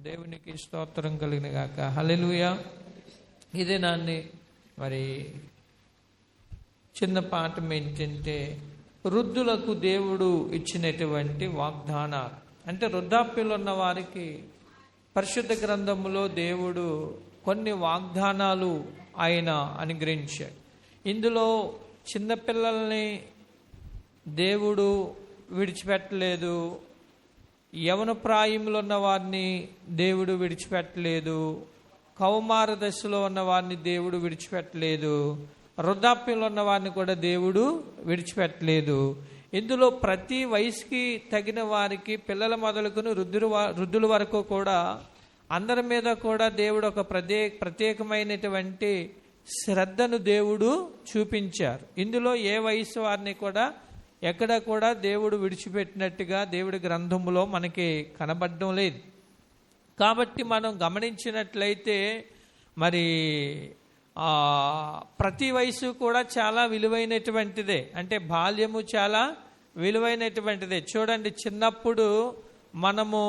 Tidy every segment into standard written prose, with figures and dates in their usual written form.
దేవునికి స్తోత్రం కలిగిన గాక. హల్లెలూయా. ఇదే నాన్ని మరి చిన్న పాఠం ఏంటంటే వృద్ధులకు దేవుడు ఇచ్చినటువంటి వాగ్దానాలు. అంటే వృద్ధాప్యంలో ఉన్న వారికి పరిశుద్ధ గ్రంథములో దేవుడు కొన్ని వాగ్దానాలు ఆయన అనుగ్రహించాడు. ఇందులో చిన్నపిల్లల్ని దేవుడు విడిచిపెట్టలేదు, యవన ప్రాయంలో ఉన్న వారిని దేవుడు విడిచిపెట్టలేదు, కౌమార దశలో ఉన్న వారిని దేవుడు విడిచిపెట్టలేదు, వృద్ధాప్యంలో ఉన్న వారిని కూడా దేవుడు విడిచిపెట్టలేదు. ఇందులో ప్రతి వయసుకి తగిన వారికి పిల్లల మొదలుకొని వృద్ధుల వరకు కూడా అందరి మీద కూడా దేవుడు ఒక ప్రత్యేకమైనటువంటి శ్రద్ధను దేవుడు చూపించారు. ఇందులో ఏ వయసు వారిని కూడా ఎక్కడ కూడా దేవుడు విడిచిపెట్టినట్టుగా దేవుడి గ్రంథములో మనకి కనబడడం లేదు. కాబట్టి మనం గమనించినట్లయితే మరి ప్రతి వయసు కూడా చాలా విలువైనటువంటిదే. అంటే బాల్యము చాలా విలువైనటువంటిదే. చూడండి, చిన్నప్పుడు మనము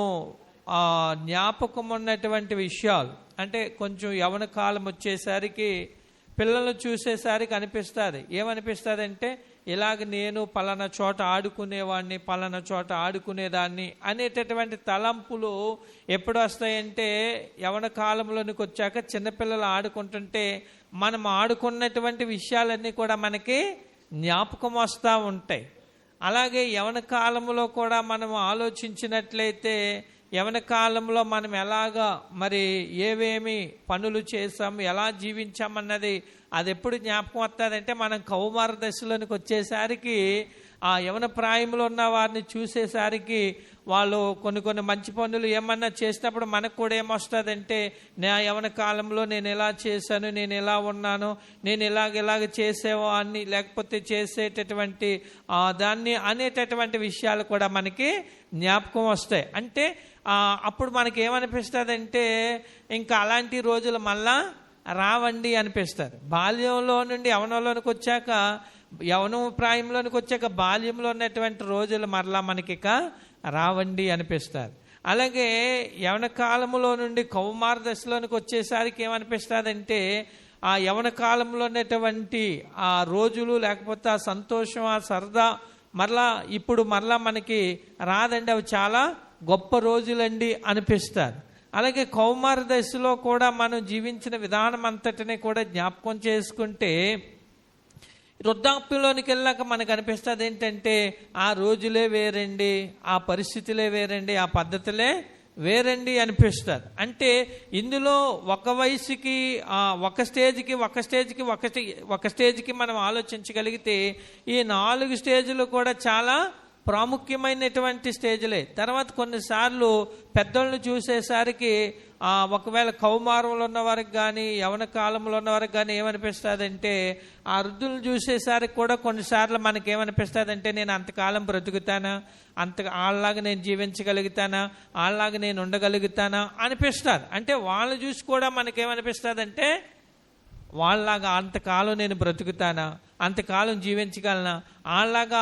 జ్ఞాపకం ఉన్నటువంటి విషయాలు అంటే కొంచెం యవన కాలం వచ్చేసరికి పిల్లలను చూసేసరికి అనిపిస్తుంది. ఏమనిపిస్తుంది అంటే ఇలాగ నేను పలానా చోట ఆడుకునేవాడిని, పలానా చోట ఆడుకునేదాన్ని అనేటటువంటి తలంపులు ఎప్పుడు వస్తాయంటే యవన కాలంలోనికి వచ్చాక చిన్నపిల్లలు ఆడుకుంటుంటే మనం ఆడుకున్నటువంటి విషయాలన్నీ కూడా మనకి జ్ఞాపకం వస్తూ ఉంటాయి. అలాగే యవన కాలంలో కూడా మనం ఆలోచించినట్లయితే యవన కాలంలో మనం ఎలాగా మరి ఏవేమి పనులు చేసాం, ఎలా జీవించామన్నది అది ఎప్పుడు జ్ఞాపకం వస్తుందంటే మనం కౌమార దశలోనికి వచ్చేసరికి ఆ యవన ప్రాయంలో ఉన్న వారిని చూసేసరికి వాళ్ళు కొన్ని మంచి పనులు ఏమన్నా చేసినప్పుడు మనకు కూడా ఏమొస్తుందంటే నా యవన కాలంలో నేను ఎలా చేశాను, నేను ఎలా ఉన్నాను, నేను ఇలాగ చేసేవో అని లేకపోతే చేసేటటువంటి దాన్ని అనేటటువంటి విషయాలు కూడా మనకి జ్ఞాపకం వస్తాయి. అంటే అప్పుడు మనకి ఏమనిపిస్తుంది ఇంకా అలాంటి రోజులు మళ్ళా రావండి అనిపిస్తుంది. బాల్యంలో నుండి యవనంలోనికి వచ్చాక యవనం ప్రాయంలోనికి వచ్చాక బాల్యంలో ఉన్నటువంటి రోజులు మరలా మనకి ఇక రావండి అనిపిస్తారు. అలాగే యవన కాలంలో నుండి కౌమార దశలోనికి వచ్చేసరికి ఏమనిపిస్తుందంటే ఆ యవన కాలంలో ఉన్నటువంటి ఆ రోజులు లేకపోతే ఆ సంతోషం, ఆ సరదా ఇప్పుడు మరలా మనకి రాదండి, అవి చాలా గొప్ప రోజులండి అనిపిస్తారు. అలాగే కౌమార దశలో కూడా మనం జీవించిన విధానం అంతటిని కూడా జ్ఞాపకం చేసుకుంటే వృద్ధాప్యంలోనికి వెళ్ళాక మనకు అనిపిస్తుంది ఏంటంటే ఆ రోజులే వేరండి, ఆ పరిస్థితులే వేరండి, ఆ పద్ధతులే వేరండి అనిపిస్తుంది. అంటే ఇందులో ఒక వయసుకి ఒక స్టేజ్కి మనం ఆలోచించగలిగితే ఈ 4 స్టేజ్లు కూడా చాలా ప్రాముఖ్యమైనటువంటి స్టేజ్లే. తర్వాత కొన్నిసార్లు పెద్దలను చూసేసరికి ఒకవేళ కౌమారంలో ఉన్న వారికి కానీ యవన కాలంలో ఉన్న వారికి కానీ ఏమనిపిస్తుందంటే ఆ వృద్ధులను చూసేసరికి కూడా కొన్నిసార్లు మనకి ఏమనిపిస్తుందంటే నేను అంతకాలం బ్రతుకుతానా, వాళ్ళలాగా నేను జీవించగలుగుతానా, వాళ్ళలాగా నేను ఉండగలుగుతానా అనిపిస్తుంది. అంటే వాళ్ళు చూసి కూడా మనకేమనిపిస్తుందంటే వాళ్ళలాగా అంతకాలం నేను బ్రతుకుతానా, అంతకాలం జీవించగలనా, వాళ్ళలాగా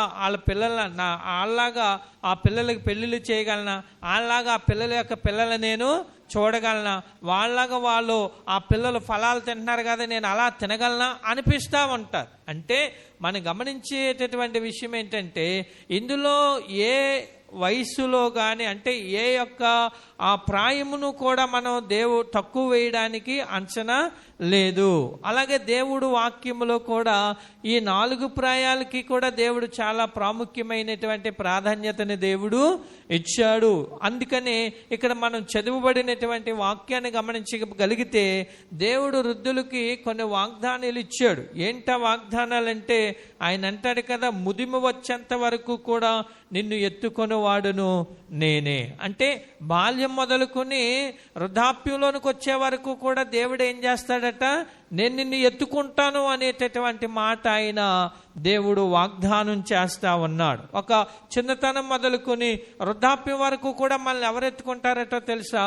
వాళ్ళలాగా ఆ పిల్లలకి పెళ్ళిళ్ళు చేయగలనా, వాళ్ళలాగా ఆ పిల్లల యొక్క పిల్లలు నేను చూడగలనా, వాళ్ళలాగా వాళ్ళు ఆ పిల్లలు ఫలాలు తింటున్నారు కదా నేను అలా తినగలనా అనిపిస్తూ ఉంటారు. అంటే మనం గమనించేటటువంటి విషయం ఏంటంటే ఇందులో ఏ వయసులో కానీ అంటే ఏ యొక్క ఆ ప్రాయమును కూడా మనం తక్కువ వేయడానికి అంచనా లేదు. అలాగే దేవుడు వాక్యములో కూడా ఈ 4 ప్రాయాలకి కూడా దేవుడు చాలా ప్రాముఖ్యమైనటువంటి ప్రాధాన్యతని దేవుడు ఇచ్చాడు. అందుకని ఇక్కడ మనం చదువుబడినటువంటి వాక్యాన్ని గమనించగలిగితే దేవుడు వృద్ధులకి కొన్ని వాగ్దానాలు ఇచ్చాడు. ఏంటా వాగ్దానాలంటే ఆయన అంటాడు కదా, ముదిమి వచ్చేంత వరకు కూడా నిన్ను ఎత్తుకొనివాడును నేనే. అంటే బాల్యం మొదలుకొని వృద్ధాప్యంలోనికి వచ్చే వరకు కూడా దేవుడు ఏం చేస్తాడట, నేను నిన్ను ఎత్తుకుంటాను అనేటటువంటి మాట ఆయన దేవుడు వాగ్దానం చేస్తా ఉన్నాడు. ఒక చిన్నతనం మొదలుకొని వృద్ధాప్యం వరకు కూడా మనల్ని ఎవరు ఎత్తుకుంటారటో తెలుసా?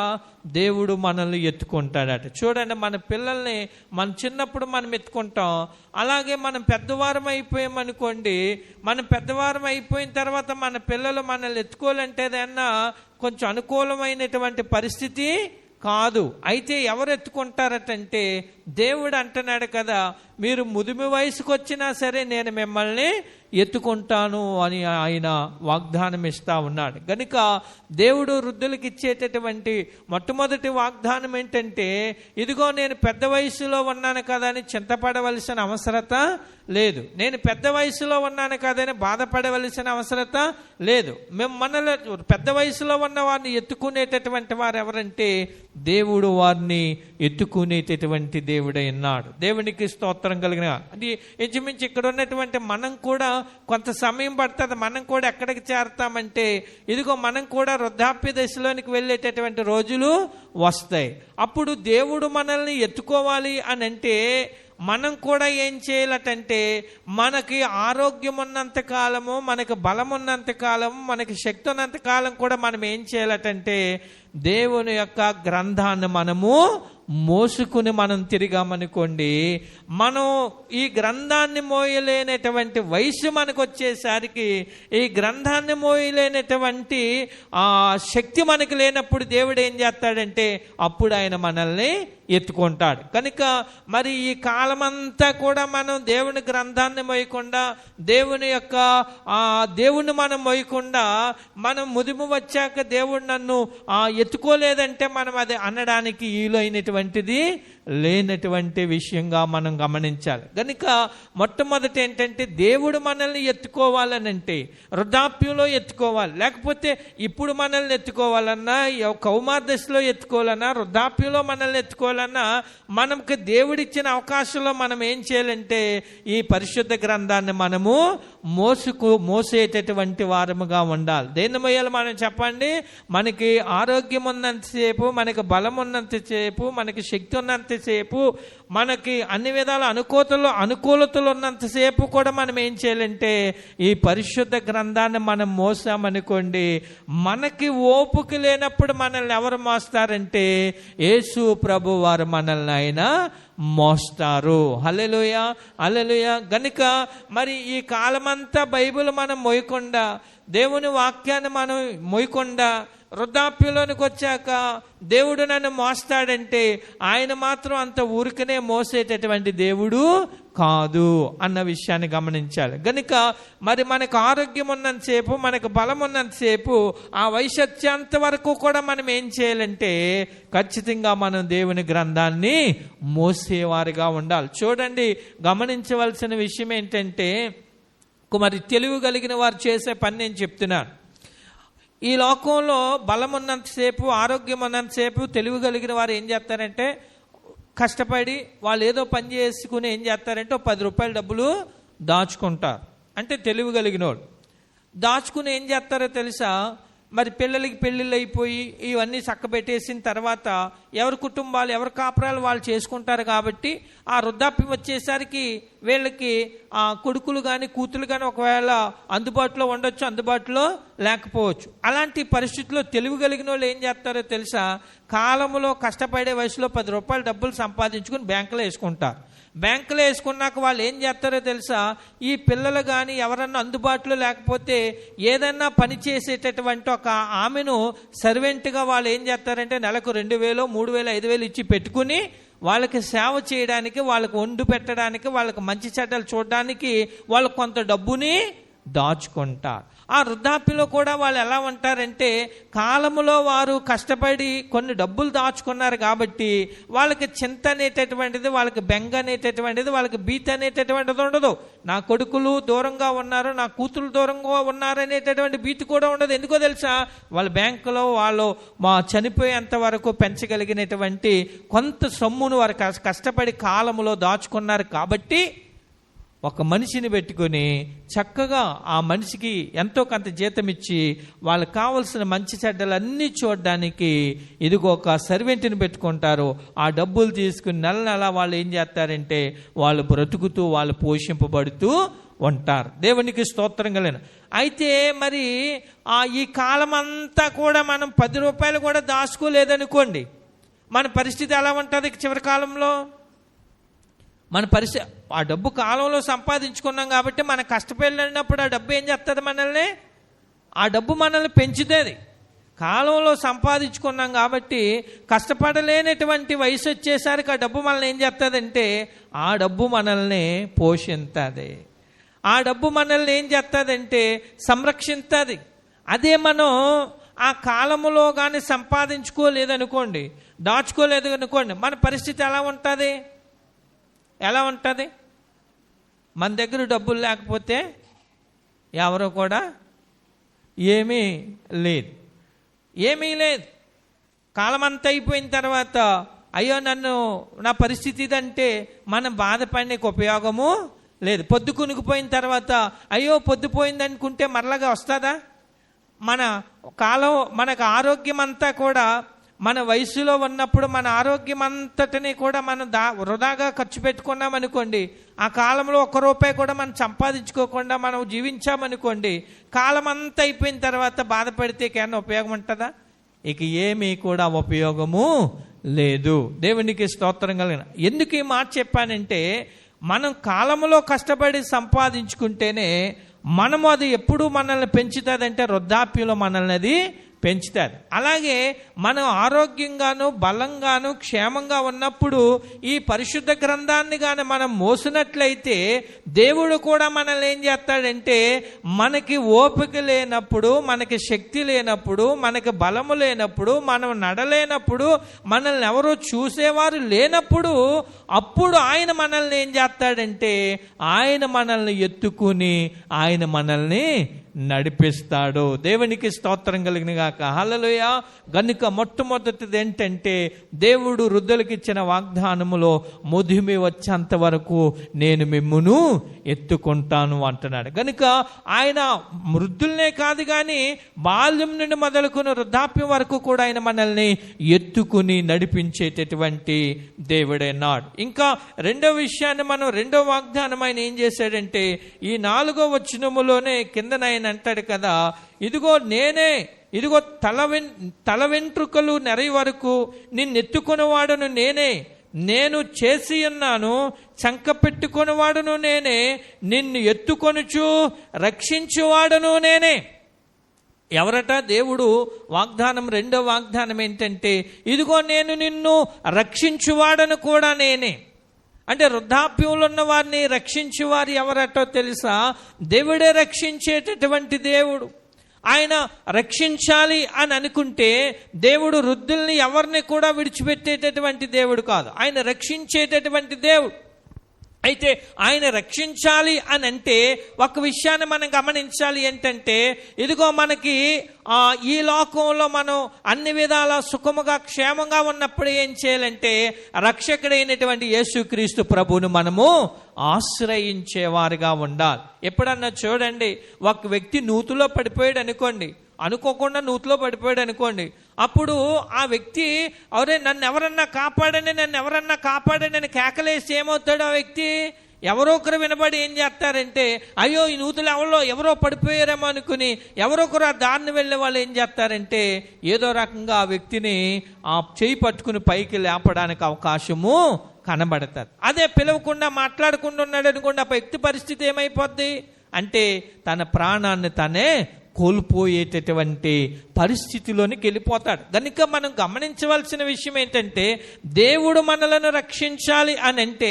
దేవుడు మనల్ని ఎత్తుకుంటాడట. చూడండి, మన పిల్లల్ని మన చిన్నప్పుడు మనం ఎత్తుకుంటాం. అలాగే మనం పెద్దవారం అయిపోయామనుకోండి, మనం పెద్దవారం అయిపోయిన తర్వాత మన పిల్లలు మనల్ని ఎత్తుకోవాలంటే ఏదన్నా కొంచెం అనుకూలమైనటువంటి పరిస్థితి కాదు. అయితే ఎవరు ఎత్తుకుంటారటంటే దేవుడు అంటున్నాడు కదా, మీరు ముదిమి వయసుకు వచ్చినా సరే నేను మిమ్మల్ని ఎత్తుకుంటాను అని ఆయన వాగ్దానం ఇస్తా ఉన్నాడు. కనుక దేవుడు వృద్ధులకు ఇచ్చేటటువంటి మొట్టమొదటి వాగ్దానం ఏంటంటే, ఇదిగో నేను పెద్ద వయసులో ఉన్నాను కదా అని చింతపడవలసిన అవసరత లేదు, నేను పెద్ద వయసులో ఉన్నాను కదని బాధపడవలసిన అవసరత లేదు. మేము మనలో పెద్ద వయసులో ఉన్న వారిని ఎత్తుకునేటటువంటి వారు ఎవరంటే దేవుడు వారిని ఎత్తుకునేటటువంటి దేవుడై ఉన్నాడు. దేవునికి స్తోత్రం కలిగిన. అది ఇంచుమించు ఇక్కడ ఉన్నటువంటి మనం కూడా కొంత సమయం పడుతుంది. మనం కూడా ఎక్కడికి చేరతామంటే ఇదిగో మనం కూడా వృద్ధాప్య దశలోనికి వెళ్ళేటటువంటి రోజులు వస్తాయి. అప్పుడు దేవుడు మనల్ని ఎత్తుకోవాలి అని అంటే మనం కూడా ఏం చేయాలటంటే, మనకి ఆరోగ్యం ఉన్నంత కాలము, మనకి బలం ఉన్నంత కాలము, మనకి శక్తి ఉన్నంత కాలం కూడా మనం ఏం చేయాలటంటే దేవుని యొక్క గ్రంథాన్ని మనము మోసుకుని మనం తిరిగామనుకోండి, మనం ఈ గ్రంథాన్ని మోయలేనటువంటి వయసు మనకు వచ్చేసరికి, ఈ గ్రంథాన్ని మోయలేనటువంటి శక్తి మనకు లేనప్పుడు దేవుడు ఏం చేస్తాడంటే అప్పుడు ఆయన మనల్ని ఎత్తుకుంటాడు. కనుక మరి ఈ కాలమంతా కూడా మనం దేవుని గ్రంథాన్ని మోయకుండా, దేవుని యొక్క దేవుణ్ణి మనం మోయకుండా, మనం ముదిమి వచ్చాక దేవుడు నన్ను ఎత్తుకోలేదంటే మనం అది అనడానికి ఈలైనటువంటిది లేనటువంటి విషయంగా మనం గమనించాలి. కనుక మొట్టమొదటి ఏంటంటే దేవుడు మనల్ని ఎత్తుకోవాలనంటే వృద్ధాప్యంలో ఎత్తుకోవాలి. లేకపోతే ఇప్పుడు మనల్ని ఎత్తుకోవాలన్నా, కౌమార దశలో ఎత్తుకోవాలన్నా, వృద్ధాప్యంలో మనల్ని ఎత్తుకోవాలన్నా, మనకి దేవుడిచ్చిన అవకాశంలో మనం ఏం చేయాలంటే ఈ పరిశుద్ధ గ్రంథాన్ని మనము మోసేటటువంటి వారముగా ఉండాలి. దేన్ని మోయాలి మనం చెప్పండి? మనకి ఆరోగ్యం ఉన్నంతసేపు, మనకి బలం ఉన్నంతసేపు, మనకి శక్తి ఉన్నంతసేపు, మనకి అన్ని విధాల అనుకూలతలు ఉన్నంతసేపు కూడా మనం ఏం చేయాలంటే ఈ పరిశుద్ధ గ్రంథాన్ని మనం మోసామనుకోండి, మనకి ఓపిక లేనప్పుడు మనల్ని ఎవరు మోస్తారంటే యేసు ప్రభు వారు మనల్ని ఆయన మోస్తారు. హల్లెలూయా, హల్లెలూయా. గనుక మరి ఈ కాలమంతా బైబిల్ మనం మోయకుండా, దేవుని వాక్యాన్ని మనం మోయకుండా, వృద్ధాప్యంలోనికి వచ్చాక దేవుడు నన్ను మోస్తాడంటే ఆయన మాత్రం అంత ఊరికనే మోసేటటువంటి దేవుడు కాదు అన్న విషయాన్ని గమనించాలి. గనుక మరి మనకు ఆరోగ్యం ఉన్నంతసేపు, మనకు బలం ఉన్నంతసేపు, ఆ వయసత్యంత వరకు కూడా మనం ఏం చేయాలంటే ఖచ్చితంగా మనం దేవుని గ్రంథాన్ని మోసేవారిగా ఉండాలి. చూడండి, గమనించవలసిన విషయం ఏంటంటే, మరి తెలివి కలిగిన వారు చేసే పని నేను చెప్తున్నాను. ఈ లోకంలో బలం ఉన్నంతసేపు, ఆరోగ్యం ఉన్నంతసేపు తెలివి కలిగిన వారు ఏం చేస్తారంటే కష్టపడి వాళ్ళు ఏదో పని చేసుకుని ఏం చేస్తారంటే 10 రూపాయల డబ్బులు దాచుకుంటారు. అంటే తెలివి కలిగిన వాళ్ళు దాచుకుని ఏం చేస్తారో తెలుసా? మరి పిల్లలకి పెళ్ళిళ్ళు అయిపోయి ఇవన్నీ చక్కబెట్టేసిన తర్వాత ఎవరి కుటుంబాలు, ఎవరి కాపురాలు వాళ్ళు చేసుకుంటారు. కాబట్టి ఆ వృద్ధాప్యం వచ్చేసరికి వీళ్ళకి కొడుకులు కానీ కూతురు కానీ ఒకవేళ అందుబాటులో ఉండొచ్చు, అందుబాటులో లేకపోవచ్చు. అలాంటి పరిస్థితుల్లో తెలివి కలిగిన వాళ్ళు ఏం చేస్తారో తెలుసా? కాలంలో కష్టపడే వయసులో 10 రూపాయల డబ్బులు సంపాదించుకుని బ్యాంకులో వేసుకుంటారు. బ్యాంకులో వేసుకున్నాక వాళ్ళు ఏం చేస్తారో తెలుసా? ఈ పిల్లలు కానీ ఎవరన్నా అందుబాటులో లేకపోతే ఏదన్నా పని చేసేటటువంటి ఒక ఆమెను సర్వెంట్గా వాళ్ళు ఏం చేస్తారంటే నెలకు 2,000, 3,000, 5,000 ఇచ్చి పెట్టుకుని వాళ్ళకి సేవ చేయడానికి, వాళ్ళకి వండు పెట్టడానికి, వాళ్ళకి మంచి చెడ్డలు చూడడానికి వాళ్ళు కొంత డబ్బుని దాచుకుంటారు. ఆ వృద్ధాప్యలో కూడా వాళ్ళు ఎలా ఉంటారంటే కాలములో వారు కష్టపడి కొన్ని డబ్బులు దాచుకున్నారు కాబట్టి వాళ్ళకి చింత అనేటటువంటిది, వాళ్ళకి బెంగ అనేటటువంటిది, వాళ్ళకి భీతి అనేటటువంటిది ఉండదు. నా కొడుకులు దూరంగా ఉన్నారు, నా కూతురు దూరంగా ఉన్నారు అనేటటువంటి భీతి కూడా ఉండదు. ఎందుకో తెలుసా? వాళ్ళ బ్యాంకులో వాళ్ళు చనిపోయేంత వరకు పెంచగలిగినటువంటి కొంత సొమ్మును వారు కష్టపడి కాలములో దాచుకున్నారు. కాబట్టి ఒక మనిషిని పెట్టుకొని చక్కగా ఆ మనిషికి ఎంతో కొంత జీతం ఇచ్చి వాళ్ళకి కావలసిన మంచి చెడ్డలన్నీ చూడడానికి ఇదిగో ఒక సర్వెంట్ని పెట్టుకుంటారు. ఆ డబ్బులు తీసుకుని నెల వాళ్ళు ఏం చేస్తారంటే వాళ్ళు బ్రతుకుతూ, వాళ్ళు పోషింపబడుతూ ఉంటారు. దేవునికి స్తోత్రం కలిగిన. అయితే మరి ఈ కాలం అంతా కూడా మనం 10 రూపాయలు కూడా దాచుకోలేదనుకోండి, మన పరిస్థితి ఎలా ఉంటుంది? చివరి కాలంలో మన పరిస్థితి, ఆ డబ్బు కాలంలో సంపాదించుకున్నాం కాబట్టి మన కష్టపడినప్పుడు ఆ డబ్బు ఏం చేస్తుంది? మనల్ని, ఆ డబ్బు మనల్ని పెంచుతుంది. కాలంలో సంపాదించుకున్నాం కాబట్టి కష్టపడలేనటువంటి వయసు వచ్చేసరికి ఆ డబ్బు మనల్ని ఏం చేస్తుందంటే ఆ డబ్బు మనల్ని పోషిస్తుంది, ఆ డబ్బు మనల్ని ఏం చేస్తుందంటే సంరక్షిస్తుంది. అదే మనం ఆ కాలంలో కానీ సంపాదించుకోలేదనుకోండి, దాచుకోలేదు అనుకోండి, మన పరిస్థితి ఎలా ఉంటుంది? మన దగ్గర డబ్బులు లేకపోతే ఎవరో కూడా ఏమీ లేదు. కాలం అంతా అయిపోయిన తర్వాత అయ్యో నా పరిస్థితి ఇదంటే మనం బాధపడడానికి ఉపయోగము లేదు. పొద్దు కునుకుపోయిన తర్వాత అయ్యో పొద్దుపోయింది అనుకుంటే మరలాగా వస్తుందా? మనకు ఆరోగ్యం అంతా కూడా మన వయసులో ఉన్నప్పుడు మన ఆరోగ్యం అంతటిని కూడా మనం వృధాగా ఖర్చు పెట్టుకున్నాం అనుకోండి, ఆ కాలంలో ₹1 కూడా మనం సంపాదించుకోకుండా మనం జీవించామనుకోండి, కాలం అంతా అయిపోయిన తర్వాత బాధపడితే కేవలం ఉపయోగం ఉంటుందా? ఇక ఏమీ కూడా ఉపయోగము లేదు. దేవునికి స్తోత్రం కలిగిన. ఎందుకు ఈ మాట చెప్పానంటే, మనం కాలంలో కష్టపడి సంపాదించుకుంటేనే మనము అది ఎప్పుడు మనల్ని పెంచుతుందంటే వృద్ధాప్యంలో మనల్ని అది పెంచుతుంది. అలాగే మనం ఆరోగ్యంగాను బలంగాను క్షేమంగా ఉన్నప్పుడు ఈ పరిశుద్ధ గ్రంథాన్ని కానీ మనం మోసినట్లయితే దేవుడు కూడా మనల్ని ఏం చేస్తాడంటే, మనకి ఓపిక లేనప్పుడు, మనకి శక్తి లేనప్పుడు, మనకి బలము లేనప్పుడు, మనం నడలేనప్పుడు, మనల్ని ఎవరో చూసేవారు లేనప్పుడు అప్పుడు ఆయన మనల్ని ఏం చేస్తాడంటే ఆయన మనల్ని ఎత్తుకుని ఆయన మనల్ని నడిపిస్తాడు. దేవునికి స్తోత్రం కలిగిన గాక. హల్లెలూయా. గనుక మొట్టమొదటిది ఏంటంటే, దేవుడు వృద్ధులకు ఇచ్చిన వాగ్దానములో ముదిమి వచ్చేంత వరకు నేను మిమ్మును ఎత్తుకుంటాను అంటున్నాడు. గనుక ఆయన వృద్ధులనే కాదు కానీ బాల్యం నుండి మొదలుకుని వృద్ధాప్యం వరకు కూడా ఆయన మనల్ని ఎత్తుకుని నడిపించేటటువంటి దేవుడైనాడు. ఇంకా రెండో విషయాన్ని మనం రెండో వాగ్దానం ఆయన ఏం చేశాడంటే, ఈ 4వ వచనములోనే కిందన ఆయన అంటాడు కదా, ఇదిగో తల వెంట్రుకలు నెరయి వరకు నిన్నెత్తుకునేవాడును నేను చేసి ఉన్నాను, చంక పెట్టుకునేవాడును నేనే, నిన్ను ఎత్తుకొనుచు రక్షించువాడును నేనే. ఎవరట? దేవుడు వాగ్దానం, రెండో వాగ్దానం ఏంటంటే, ఇదిగో నేను నిన్ను రక్షించువాడను కూడా నేనే. అంటే వృద్ధాప్యంలో ఉన్న వారిని రక్షించేవారు ఎవరటో తెలుసా? దేవుడే రక్షించేటటువంటి దేవుడు. ఆయన రక్షించాలి అని అనుకుంటే దేవుడు వృద్ధుల్ని ఎవరిని కూడా విడిచిపెట్టేటటువంటి దేవుడు కాదు, ఆయన రక్షించేటటువంటి దేవుడు. అయితే ఆయన రక్షించాలి అని అంటే ఒక విషయాన్ని మనం గమనించాలి ఏంటంటే, ఇదిగో మనకి ఈ లోకంలో మనం అన్ని విధాల సుఖముగా క్షేమంగా ఉన్నప్పుడు ఏం చేయాలంటే రక్షకుడైనటువంటి యేసుక్రీస్తు ప్రభువును మనము ఆశ్రయించేవారుగా ఉండాలి. ఎప్పుడన్నా చూడండి, ఒక వ్యక్తి నూతులో పడిపోయాడు అనుకోండి, అనుకోకుండా నూతిలో పడిపోయాడు అనుకోండి, అప్పుడు ఆ వ్యక్తి నన్ను ఎవరన్నా కాపాడండి అని కేకలేసి ఏమవుతాడు? ఆ వ్యక్తి ఎవరో ఒకరు వినబడి ఏం చేస్తారంటే, అయ్యో ఈ నూతులు ఎవరో పడిపోయారేమో అనుకుని ఎవరో ఒకరు ఆ దారిని వెళ్ళే వాళ్ళు ఏం చేస్తారంటే ఏదో రకంగా ఆ వ్యక్తిని ఆ చేయి పట్టుకుని పైకి లేపడానికి అవకాశము కనబడతారు. అదే పిలవకుండా మాట్లాడకుండా ఉన్నాడు అనుకోండి, ఆ వ్యక్తి పరిస్థితి ఏమైపోద్ది అంటే తన ప్రాణాన్ని తనే కోల్పోయేటటువంటి పరిస్థితిలోనికి వెళ్ళిపోతాడు. కనుక మనం గమనించవలసిన విషయం ఏంటంటే, దేవుడు మనలను రక్షించాలి అని అంటే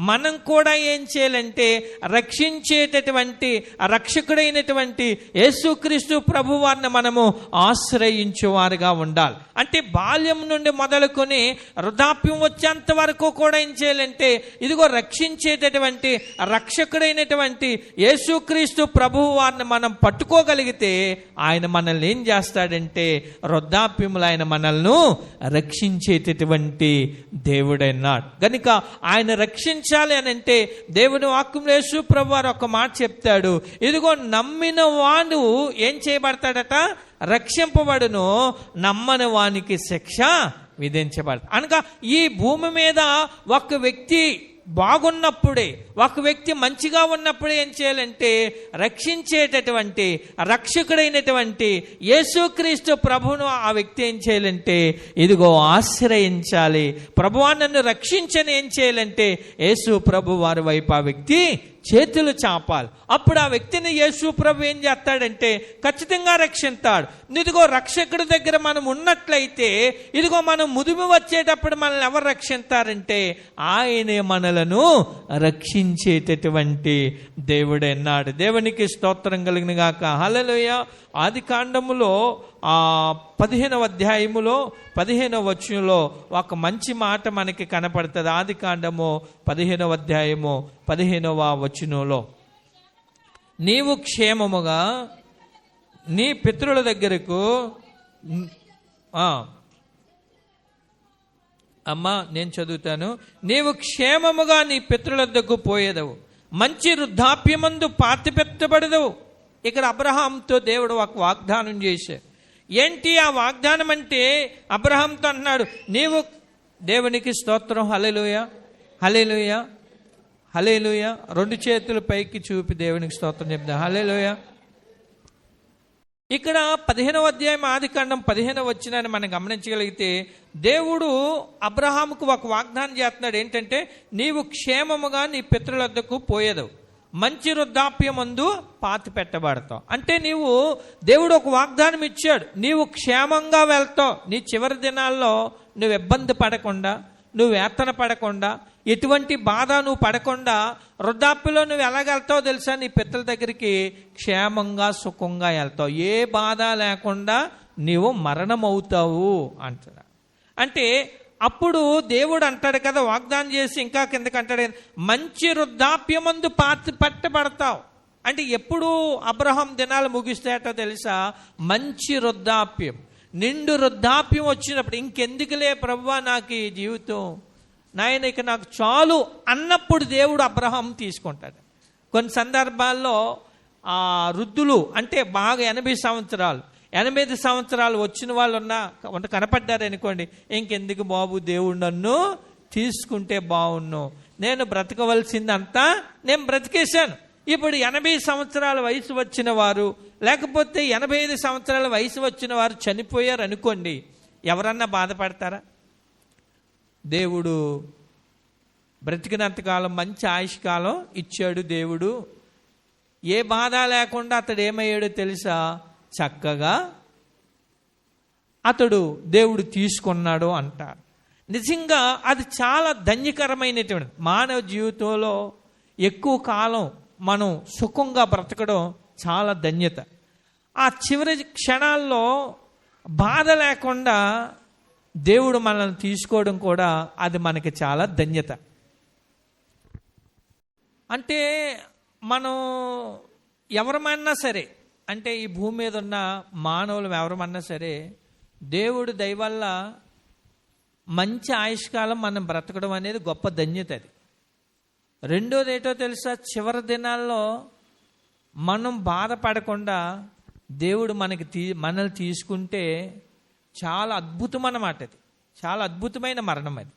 మనం కూడా ఏం చేయాలంటే రక్షించేటటువంటి రక్షకుడైనటువంటి యేసుక్రీస్తు ప్రభువారిని మనము ఆశ్రయించేవారుగా ఉండాలి. అంటే బాల్యం నుండి మొదలుకొని వృద్ధాప్యం వచ్చేంత వరకు కూడా ఏం చేయాలంటే ఇదిగో రక్షించేటటువంటి రక్షకుడైనటువంటి యేసుక్రీస్తు ప్రభువారిని మనం పట్టుకోగలిగితే ఆయన మనల్ని ఏం చేస్తాడంటే వృద్ధాప్యములు ఆయన మనల్ని రక్షించేటటువంటి దేవుడైనాడు. కనుక ఆయన రక్షించాలి అని అంటే దేవుని వాక్యంలో యేసు ప్రభువారు ఒక మాట చెప్తాడు, ఇదిగో నమ్మిన వాడు ఏం చేయబడతాడట? రక్షింపబడును, నమ్మని వానికి శిక్ష విధించబడతాడు. అనగా ఈ భూమి మీద ఒక వ్యక్తి బాగున్నప్పుడే, ఒక వ్యక్తి మంచిగా ఉన్నప్పుడే ఏం చేయాలంటే రక్షించేటటువంటి రక్షకుడైనటువంటి యేసుక్రీస్తు ప్రభువును ఆ వ్యక్తి ఏం చేయాలంటే ఇదిగో ఆశ్రయించాలి. ప్రభువా నన్ను రక్షించని ఏం చేయాలంటే యేసు ప్రభు వారి వైపు ఆ వ్యక్తి చేతులు చాపాలి. అప్పుడు ఆ వ్యక్తిని యేసు ప్రభు ఏం చేస్తాడంటే ఖచ్చితంగా రక్షిస్తాడు. ఇదిగో రక్షకుడి దగ్గర మనం ఉన్నట్లయితే ఇదిగో మనం ముదిమి వచ్చేటప్పుడు మనల్ని ఎవరు రక్షిస్తారంటే ఆయనే మనలను రక్షించేటటువంటి దేవుడే అన్నాడు. దేవునికి స్తోత్రం కలిగిన గాక. హల్లెలూయా. ఆది కాండములో 15వ అధ్యాయములో 15వ వచనంలో ఒక మంచి మాట మనకి కనపడుతుంది. ఆది కాండము 15వ అధ్యాయము 15వ వచనంలో, నీవు క్షేమముగా నీ పితరుల దగ్గరకు అమ్మా నేను చదువుతాను. నీవు క్షేమముగా నీ పితరుల దగ్గరకు పోయేదవు, మంచి వృద్ధాప్యమందు పాతిపెట్టబడదవు. ఇక్కడ అబ్రహాంతో దేవుడు ఒక వాగ్దానం చేశాడు. ఏంటి ఆ వాగ్దానం అంటే? అబ్రహాంతో అన్నాడు, నీవు దేవునికి స్తోత్రం. హల్లెలూయా, హల్లెలూయా, హల్లెలూయా. 2 చేతులు పైకి చూపి దేవునికి స్తోత్రం చెప్తా. హల్లెలూయా. ఇక్కడ 15వ అధ్యాయం ఆది కాండం 15వ వచనాన్ని మనం గమనించగలిగితే దేవుడు అబ్రహాముకు ఒక వాగ్దానం చేస్తున్నాడు. ఏంటంటే నీవు క్షేమముగా నీ పితరుల వద్దకు పోయేదవు, మంచి వృద్ధాప్యమందు పాతి పెట్టబడతావు. అంటే నీవు దేవుడు ఒక వాగ్దానం ఇచ్చాడు, నీవు క్షేమంగా వెళ్తావు. నీ చివరి దినాల్లో నువ్వు ఇబ్బంది పడకుండా, నువ్వు వేతన పడకుండా, ఎటువంటి బాధ నువ్వు పడకుండా వృద్ధాప్యలో నువ్వు ఎలాగెళ్తావు తెలుసా? నీ పితరుల దగ్గరికి క్షేమంగా సుఖంగా వెళ్తావు, ఏ బాధ లేకుండా నీవు మరణం అవుతావు అంటున్నా. అంటే అప్పుడు దేవుడు అంటాడు కదా, వాగ్దానం చేసి ఇంకా కిందకి అంటాడు, మంచి వృద్ధాప్యమందు పాతి పట్టబడతావు. అంటే ఎప్పుడు అబ్రహాం దినాలు ముగిస్తాయటో తెలుసా? మంచి వృద్ధాప్యం, నిండు వృద్ధాప్యం వచ్చినప్పుడు ఇంకెందుకులే ప్రభువా నాకు ఈ జీవితం, నాయన ఇక నాకు చాలు అన్నప్పుడు దేవుడు అబ్రహాం తీసుకుంటాడు. కొన్ని సందర్భాల్లో వృద్ధులు అంటే బాగా 80 సంవత్సరాలు 85 సంవత్సరాలు వచ్చిన వాళ్ళు కనపడ్డారు అనుకోండి, ఇంకెందుకు బాబు దేవుడు నన్ను తీసుకుంటే బాగున్ను, నేను బ్రతకవలసిందంతా నేను బ్రతికేశాను. ఇప్పుడు 80 సంవత్సరాల వయసు వచ్చిన వారు లేకపోతే 85 సంవత్సరాల వయసు వచ్చిన వారు చనిపోయారు అనుకోండి, ఎవరన్నా బాధపడతారా? దేవుడు బ్రతికినంతకాలం మంచి ఆయుష్కాలం ఇచ్చాడు. దేవుడు ఏ బాధ లేకుండా అతడు ఏమయ్యాడో తెలుసా? చక్కగా అతడు దేవుడు తీసుకున్నాడు అంటారు. నిజంగా అది చాలా ధన్యకరమైనటువంటి మానవ జీవితంలో ఎక్కువ కాలం మనం సుఖంగా బ్రతకడం చాలా ధన్యత. ఆ చివరి క్షణాల్లో బాధ లేకుండా దేవుడు మనల్ని తీసుకోవడం కూడా అది మనకి చాలా ధన్యత. అంటే మనం ఎవరమన్నా సరే, అంటే ఈ భూమి మీద ఉన్న మానవులు ఎవరమన్నా సరే దేవుడు దయ వల్ల మంచి ఆయుష్కాలం మనం బ్రతకడం అనేది గొప్ప ధన్యత. అది రెండోది ఏంటో తెలుసా? చివరి దినాల్లో మనం బాధపడకుండా దేవుడు మనల్ని తీసుకుంటే చాలా అద్భుతం అన్నమాట. అది చాలా అద్భుతమైన మరణం అది.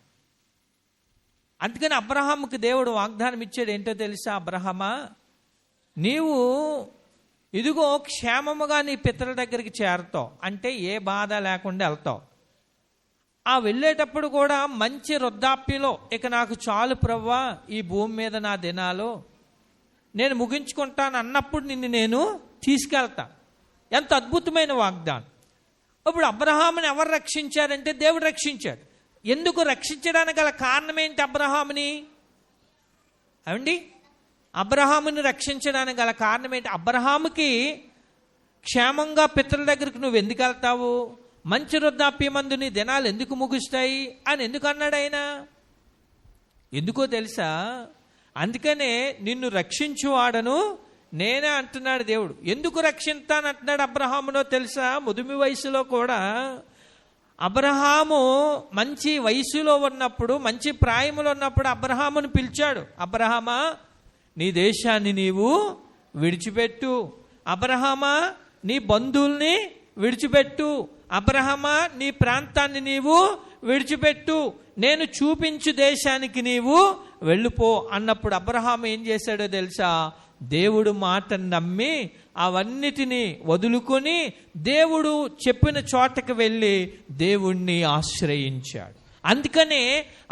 అందుకని అబ్రహాముకి దేవుడు వాగ్దానం ఇచ్చాడు. ఏంటో తెలుసా? అబ్రహామా, నీవు ఇదిగో క్షేమముగా నీ పితరుల దగ్గరికి చేరుతావు, అంటే ఏ బాధ లేకుండా వెళ్తావు. ఆ వెళ్ళేటప్పుడు కూడా మంచి వృద్ధాప్యలో ఇక నాకు చాలు ప్రభువా, ఈ భూమి మీద నా దినాలు నేను ముగించుకుంటాను అన్నప్పుడు నిన్ను నేను తీసుకెళ్తా. ఎంత అద్భుతమైన వాగ్దానం. ఇప్పుడు అబ్రహాముని ఎవరు రక్షించారంటే దేవుడు రక్షించాడు. ఎందుకు రక్షించడానికి గల కారణం ఏంటి? అబ్రహాముని అవండి అబ్రహాముని రక్షించడానికి గల కారణం ఏంటి? అబ్రహాముకి క్షేమంగా పితరుల దగ్గరికి నువ్వు ఎందుకు వెళ్తావు, మంచి వృద్ధాప్యమందు నీ దినాలు ఎందుకు ముగుస్తాయి అని ఎందుకు అన్నాడు ఆయన? ఎందుకో తెలుసా? అందుకనే నిన్ను రక్షించువాడను నేనే అంటున్నాడు దేవుడు. ఎందుకు రక్షిస్తానంటున్నాడు అబ్రహామునో తెలుసా? ముదిమి వయసులో కూడా అబ్రహాము మంచి వయసులో ఉన్నప్పుడు, మంచి ప్రాయములో ఉన్నప్పుడు అబ్రహామును పిలిచాడు. అబ్రహామా, నీ దేశాన్ని నీవు విడిచిపెట్టు. అబ్రహామా, నీ బంధువుల్ని విడిచిపెట్టు. అబ్రహామా, నీ ప్రాంతాన్ని నీవు విడిచిపెట్టు. నేను చూపించు దేశానికి నీవు వెళ్ళిపో అన్నప్పుడు అబ్రహాము ఏం చేశాడో తెలుసా? దేవుడు మాటను నమ్మి అవన్నిటినీ వదులుకొని దేవుడు చెప్పిన చోటకు వెళ్ళి దేవుణ్ణి ఆశ్రయించాడు. అందుకనే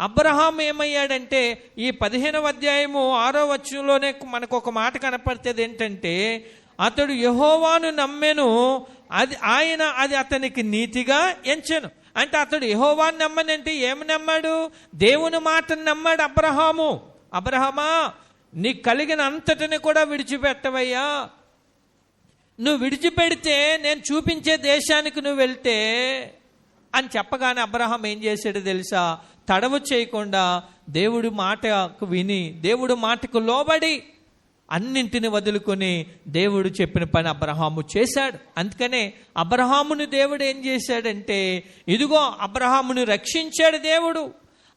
అబ్రహాం ఏమయ్యాడంటే ఈ 15వ అధ్యాయము 6వ వచనంలోనే మనకు ఒక మాట కనపడుతుంది. ఏంటంటే అతడు యెహోవాను నమ్మెను, అది అతనికి నీతిగా ఎంచెను. అంటే అతడు యెహోవాను నమ్మనంటే ఏమి నమ్మాడు? దేవుని మాటను నమ్మాడు అబ్రహాము. అబ్రహామా, నీకు కలిగిన అంతటిని కూడా విడిచిపెట్టవయ్యా. నువ్వు విడిచిపెడితే నేను చూపించే దేశానికి నువ్వు వెళ్తే అని చెప్పగానే అబ్రహాం ఏం చేశాడు తెలుసా? తడవు చేయకుండా దేవుడి మాటకు విని, దేవుడి మాటకు లోబడి అన్నింటిని వదులుకొని దేవుడు చెప్పిన పని అబ్రహాము చేశాడు. అందుకనే అబ్రహాముని దేవుడు ఏం చేశాడంటే, ఇదిగో అబ్రహాముని రక్షించాడు దేవుడు,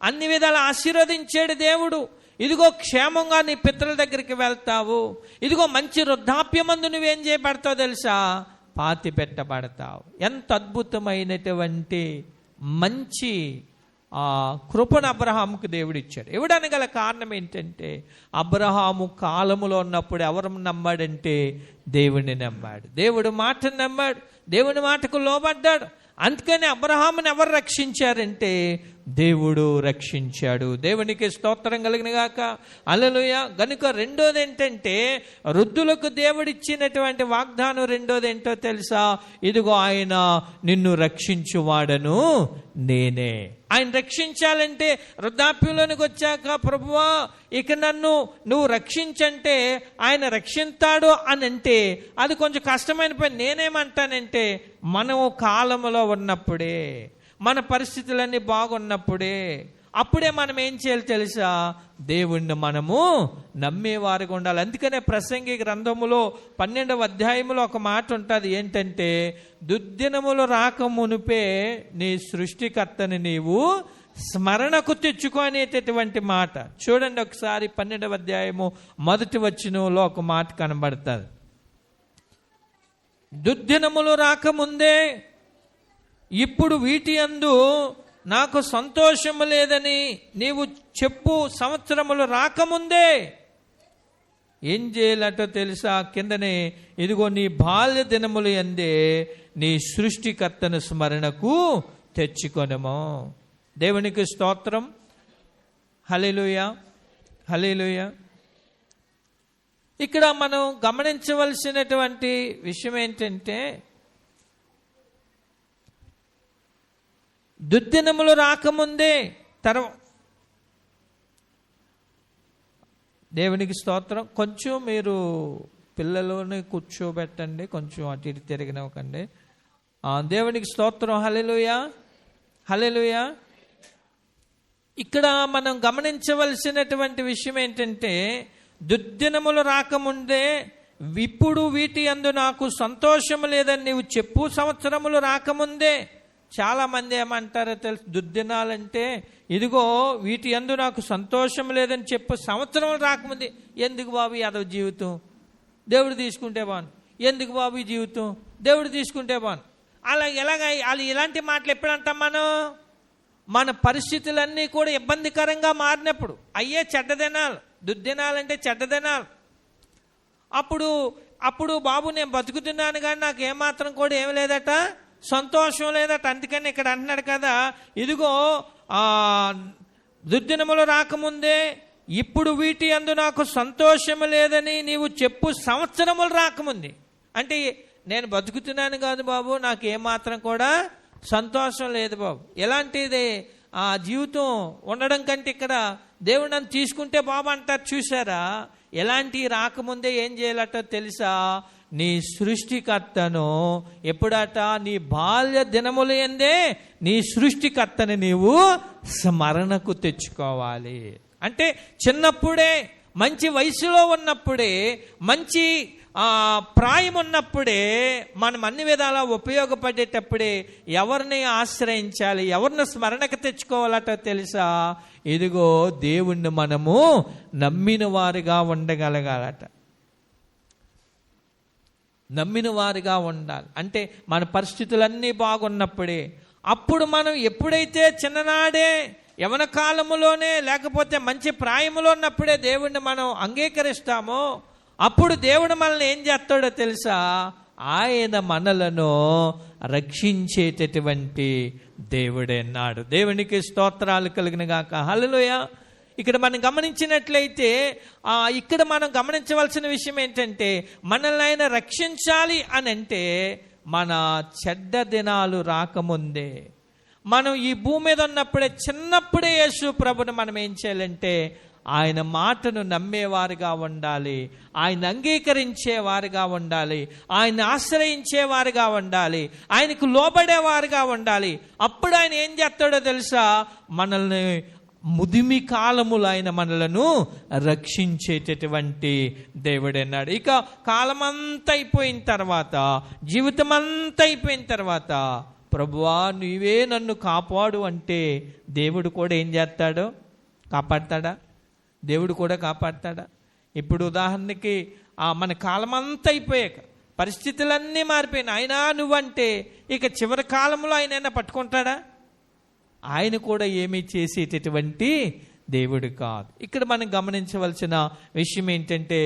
అన్ని విధాలు ఆశీర్వదించాడు దేవుడు. ఇదిగో క్షేమంగా నీ పితరుల దగ్గరికి వెళ్తావు, ఇదిగో మంచి వృద్ధాప్యమందు నువ్వేం చేయబడతావు తెలుసా? పాతి పెట్టబడతావు. ఎంత అద్భుతమైనటువంటి మంచి కృపను అబ్రహాముకు దేవుడు ఇచ్చాడు. ఇవ్వడానికి గల కారణం ఏంటంటే, అబ్రహాము కాలములో ఉన్నప్పుడు ఎవరు నమ్మాడంటే దేవుడిని నమ్మాడు, దేవుడి మాటను నమ్మాడు, దేవుని మాటకు లోబడ్డాడు. అందుకని అబ్రహాముని ఎవరు రక్షించారంటే దేవుడు రక్షించాడు. దేవునికి స్తోత్రం కలిగిన గాక. హల్లెలూయా. గనుక రెండోది ఏంటంటే, వృద్ధులకు దేవుడిచ్చినటువంటి వాగ్దానం రెండోది ఏంటో తెలుసా? ఇదిగో ఆయన నిన్ను రక్షించువాడను నేనే. ఆయన రక్షించాలంటే వృద్ధాప్యంలోనికి వచ్చాక, ప్రభువా ఇక నన్ను నువ్వు రక్షించంటే ఆయన రక్షిస్తాడు అని అంటే అది కొంచెం కష్టమైన పని. నేనేమంటానంటే, మనము కాలంలో ఉన్నప్పుడే, మన పరిస్థితులన్నీ బాగున్నప్పుడే, అప్పుడే మనం ఏం చేయాలి తెలుసా? దేవుణ్ణి మనము నమ్మేవారుగా ఉండాలి. అందుకనే ప్రసంగి గ్రంథములో 12వ అధ్యాయములో ఒక మాట ఉంటుంది. ఏంటంటే, దుర్దినములు రాకమునుపే నీ సృష్టికర్తని నీవు స్మరణకు తెచ్చుకునేటటువంటి మాట. చూడండి ఒకసారి 12వ అధ్యాయము 1వ వచనంలో ఒక మాట కనబడుతుంది. దుర్దినములు రాకముందే ఇప్పుడు వీటి యందు నాకు సంతోషము లేదని నీవు చెప్పు. సంవత్సరములు రాకముందే ఏం చేయాలటో తెలుసా? కిందనే, ఇదిగో నీ బాల్య దినములు యందే నీ సృష్టికర్తను స్మరణకు తెచ్చుకొనుము. దేవునికి స్తోత్రం. హల్లెలూయా, హల్లెలూయా. ఇక్కడ మనం గమనించవలసినటువంటి విషయం ఏంటంటే, దుర్దినములు రాకముందే దేవునికి స్తోత్రం. కొంచెం మీరు పిల్లలని కూర్చోబెట్టండి, కొంచెం అటు ఇటు తిరిగినవ్వకండి. దేవునికి స్తోత్రం. హల్లెలూయా, హల్లెలూయా. ఇక్కడ మనం గమనించవలసినటువంటి విషయం ఏంటంటే, దుర్దినములు రాకముందే ఇప్పుడు వీటి యందు నాకు సంతోషము లేదని నీవు చెప్పు. సంవత్సరములు రాకముందే. చాలా మంది ఏమంటారో తెలుసు, దుర్దినాలంటే ఇదిగో వీటి యందు నాకు సంతోషం లేదని చెప్పు. సంవత్సరం రాకముందే ఎందుకు బాబు యాదవ్ జీవితం, దేవుడు తీసుకుంటే బాను, ఎందుకు బాబు ఈ జీవితం, దేవుడు తీసుకుంటే బాను. వాళ్ళు ఇలాంటి మాటలు ఎప్పుడు అంటాం మనం? మన పరిస్థితులన్నీ కూడా ఇబ్బందికరంగా మారినప్పుడు అయ్యే చెడ్డదినాలు. దుర్దినాలంటే చెడ్డదినాలు. అప్పుడు బాబు నేను బతుకుతున్నాను కానీ నాకు ఏమాత్రం కూడా ఏమి లేదట, సంతోషం లేదట. అందుకని ఇక్కడ అంటున్నాడు కదా, ఇదిగో దుర్దినములు రాకముందే ఇప్పుడు వీటి యందు నాకు సంతోషము లేదని నీవు చెప్పు. సంవత్సరములు రాకముందే అంటే నేను బతుకుతున్నాను కాదు బాబు, నాకు ఏమాత్రం కూడా సంతోషం లేదు బాబు. ఎలాంటిది ఆ జీవితం ఉండడం కంటే ఇక్కడ దేవుడు నన్ను తీసుకుంటే బాబు అంటారు. చూసారా? ఎలాంటి రాకముందే ఏం చేయాలట తెలుసా? నీ సృష్టికర్తను ఎప్పుడట? నీ బాల్య దినములు యందే నీ సృష్టికర్తని నీవు స్మరణకు తెచ్చుకోవాలి. అంటే చిన్నప్పుడే, మంచి వయసులో ఉన్నప్పుడే, మంచి ప్రాయం ఉన్నప్పుడే, మనం అన్ని విధాలా ఉపయోగపడేటప్పుడే ఎవరిని ఆశ్రయించాలి, ఎవరిని స్మరణకు తెచ్చుకోవాలట తెలుసా? ఇదిగో దేవుణ్ణి మనము నమ్మిన వారిగా ఉండగలగాలట. నమ్మిన వారిగా ఉండాలి. అంటే మన పరిస్థితులన్నీ బాగున్నప్పుడే. అప్పుడు మనం ఎప్పుడైతే చిన్ననాడే యవన కాలములోనే లేకపోతే మంచి ప్రాయములో ఉన్నప్పుడే దేవుణ్ణి మనం అంగీకరిస్తామో అప్పుడు దేవుడు మనల్ని ఏం చేస్తాడో తెలుసా? ఆయన మనలను రక్షించేటటువంటి దేవుడే అన్నాడు. దేవునికి స్తోత్రాలు కలిగిన గాక. హల్లెలూయా. ఇక్కడ మనం గమనించినట్లయితే ఇక్కడ మనం గమనించవలసిన విషయం ఏంటంటే, మనల్ని ఆయన రక్షించాలి అని అంటే మన చెడ్డ దినాలు రాకముందే, మనం ఈ భూమి మీద ఉన్నప్పుడే, చిన్నప్పుడే యేసు ప్రభుని మనం ఏం చేయాలంటే ఆయన మాటను నమ్మేవారుగా ఉండాలి, ఆయన అంగీకరించేవారుగా ఉండాలి, ఆయన ఆశ్రయించేవారుగా ఉండాలి, ఆయనకు లోబడేవారుగా ఉండాలి. అప్పుడు ఆయన ఏం చేస్తాడో తెలుసా? మనల్ని ముదిమి కాలములు ఆయన మనలను రక్షించేటటువంటి దేవుడన్నాడు. ఇక కాలమంతా అయిపోయిన తర్వాత, జీవితం అంతా అయిపోయిన తర్వాత, ప్రభువా నీవే నన్ను కాపాడు అంటే దేవుడు కూడా ఏం చేస్తాడో? కాపాడతాడా? దేవుడు కూడా కాపాడతాడా? ఇప్పుడు ఉదాహరణకి మన కాలమంతా అయిపోయాక పరిస్థితులన్నీ మారిపోయినాయి, అయినా నువ్వంటే ఇక చివరి కాలంలో ఆయన పట్టుకుంటాడా? ఆయన కూడా ఏమీ చేసేటటువంటి దేవుడు కాదు. ఇక్కడ మనం గమనించవలసిన విషయం ఏంటంటే,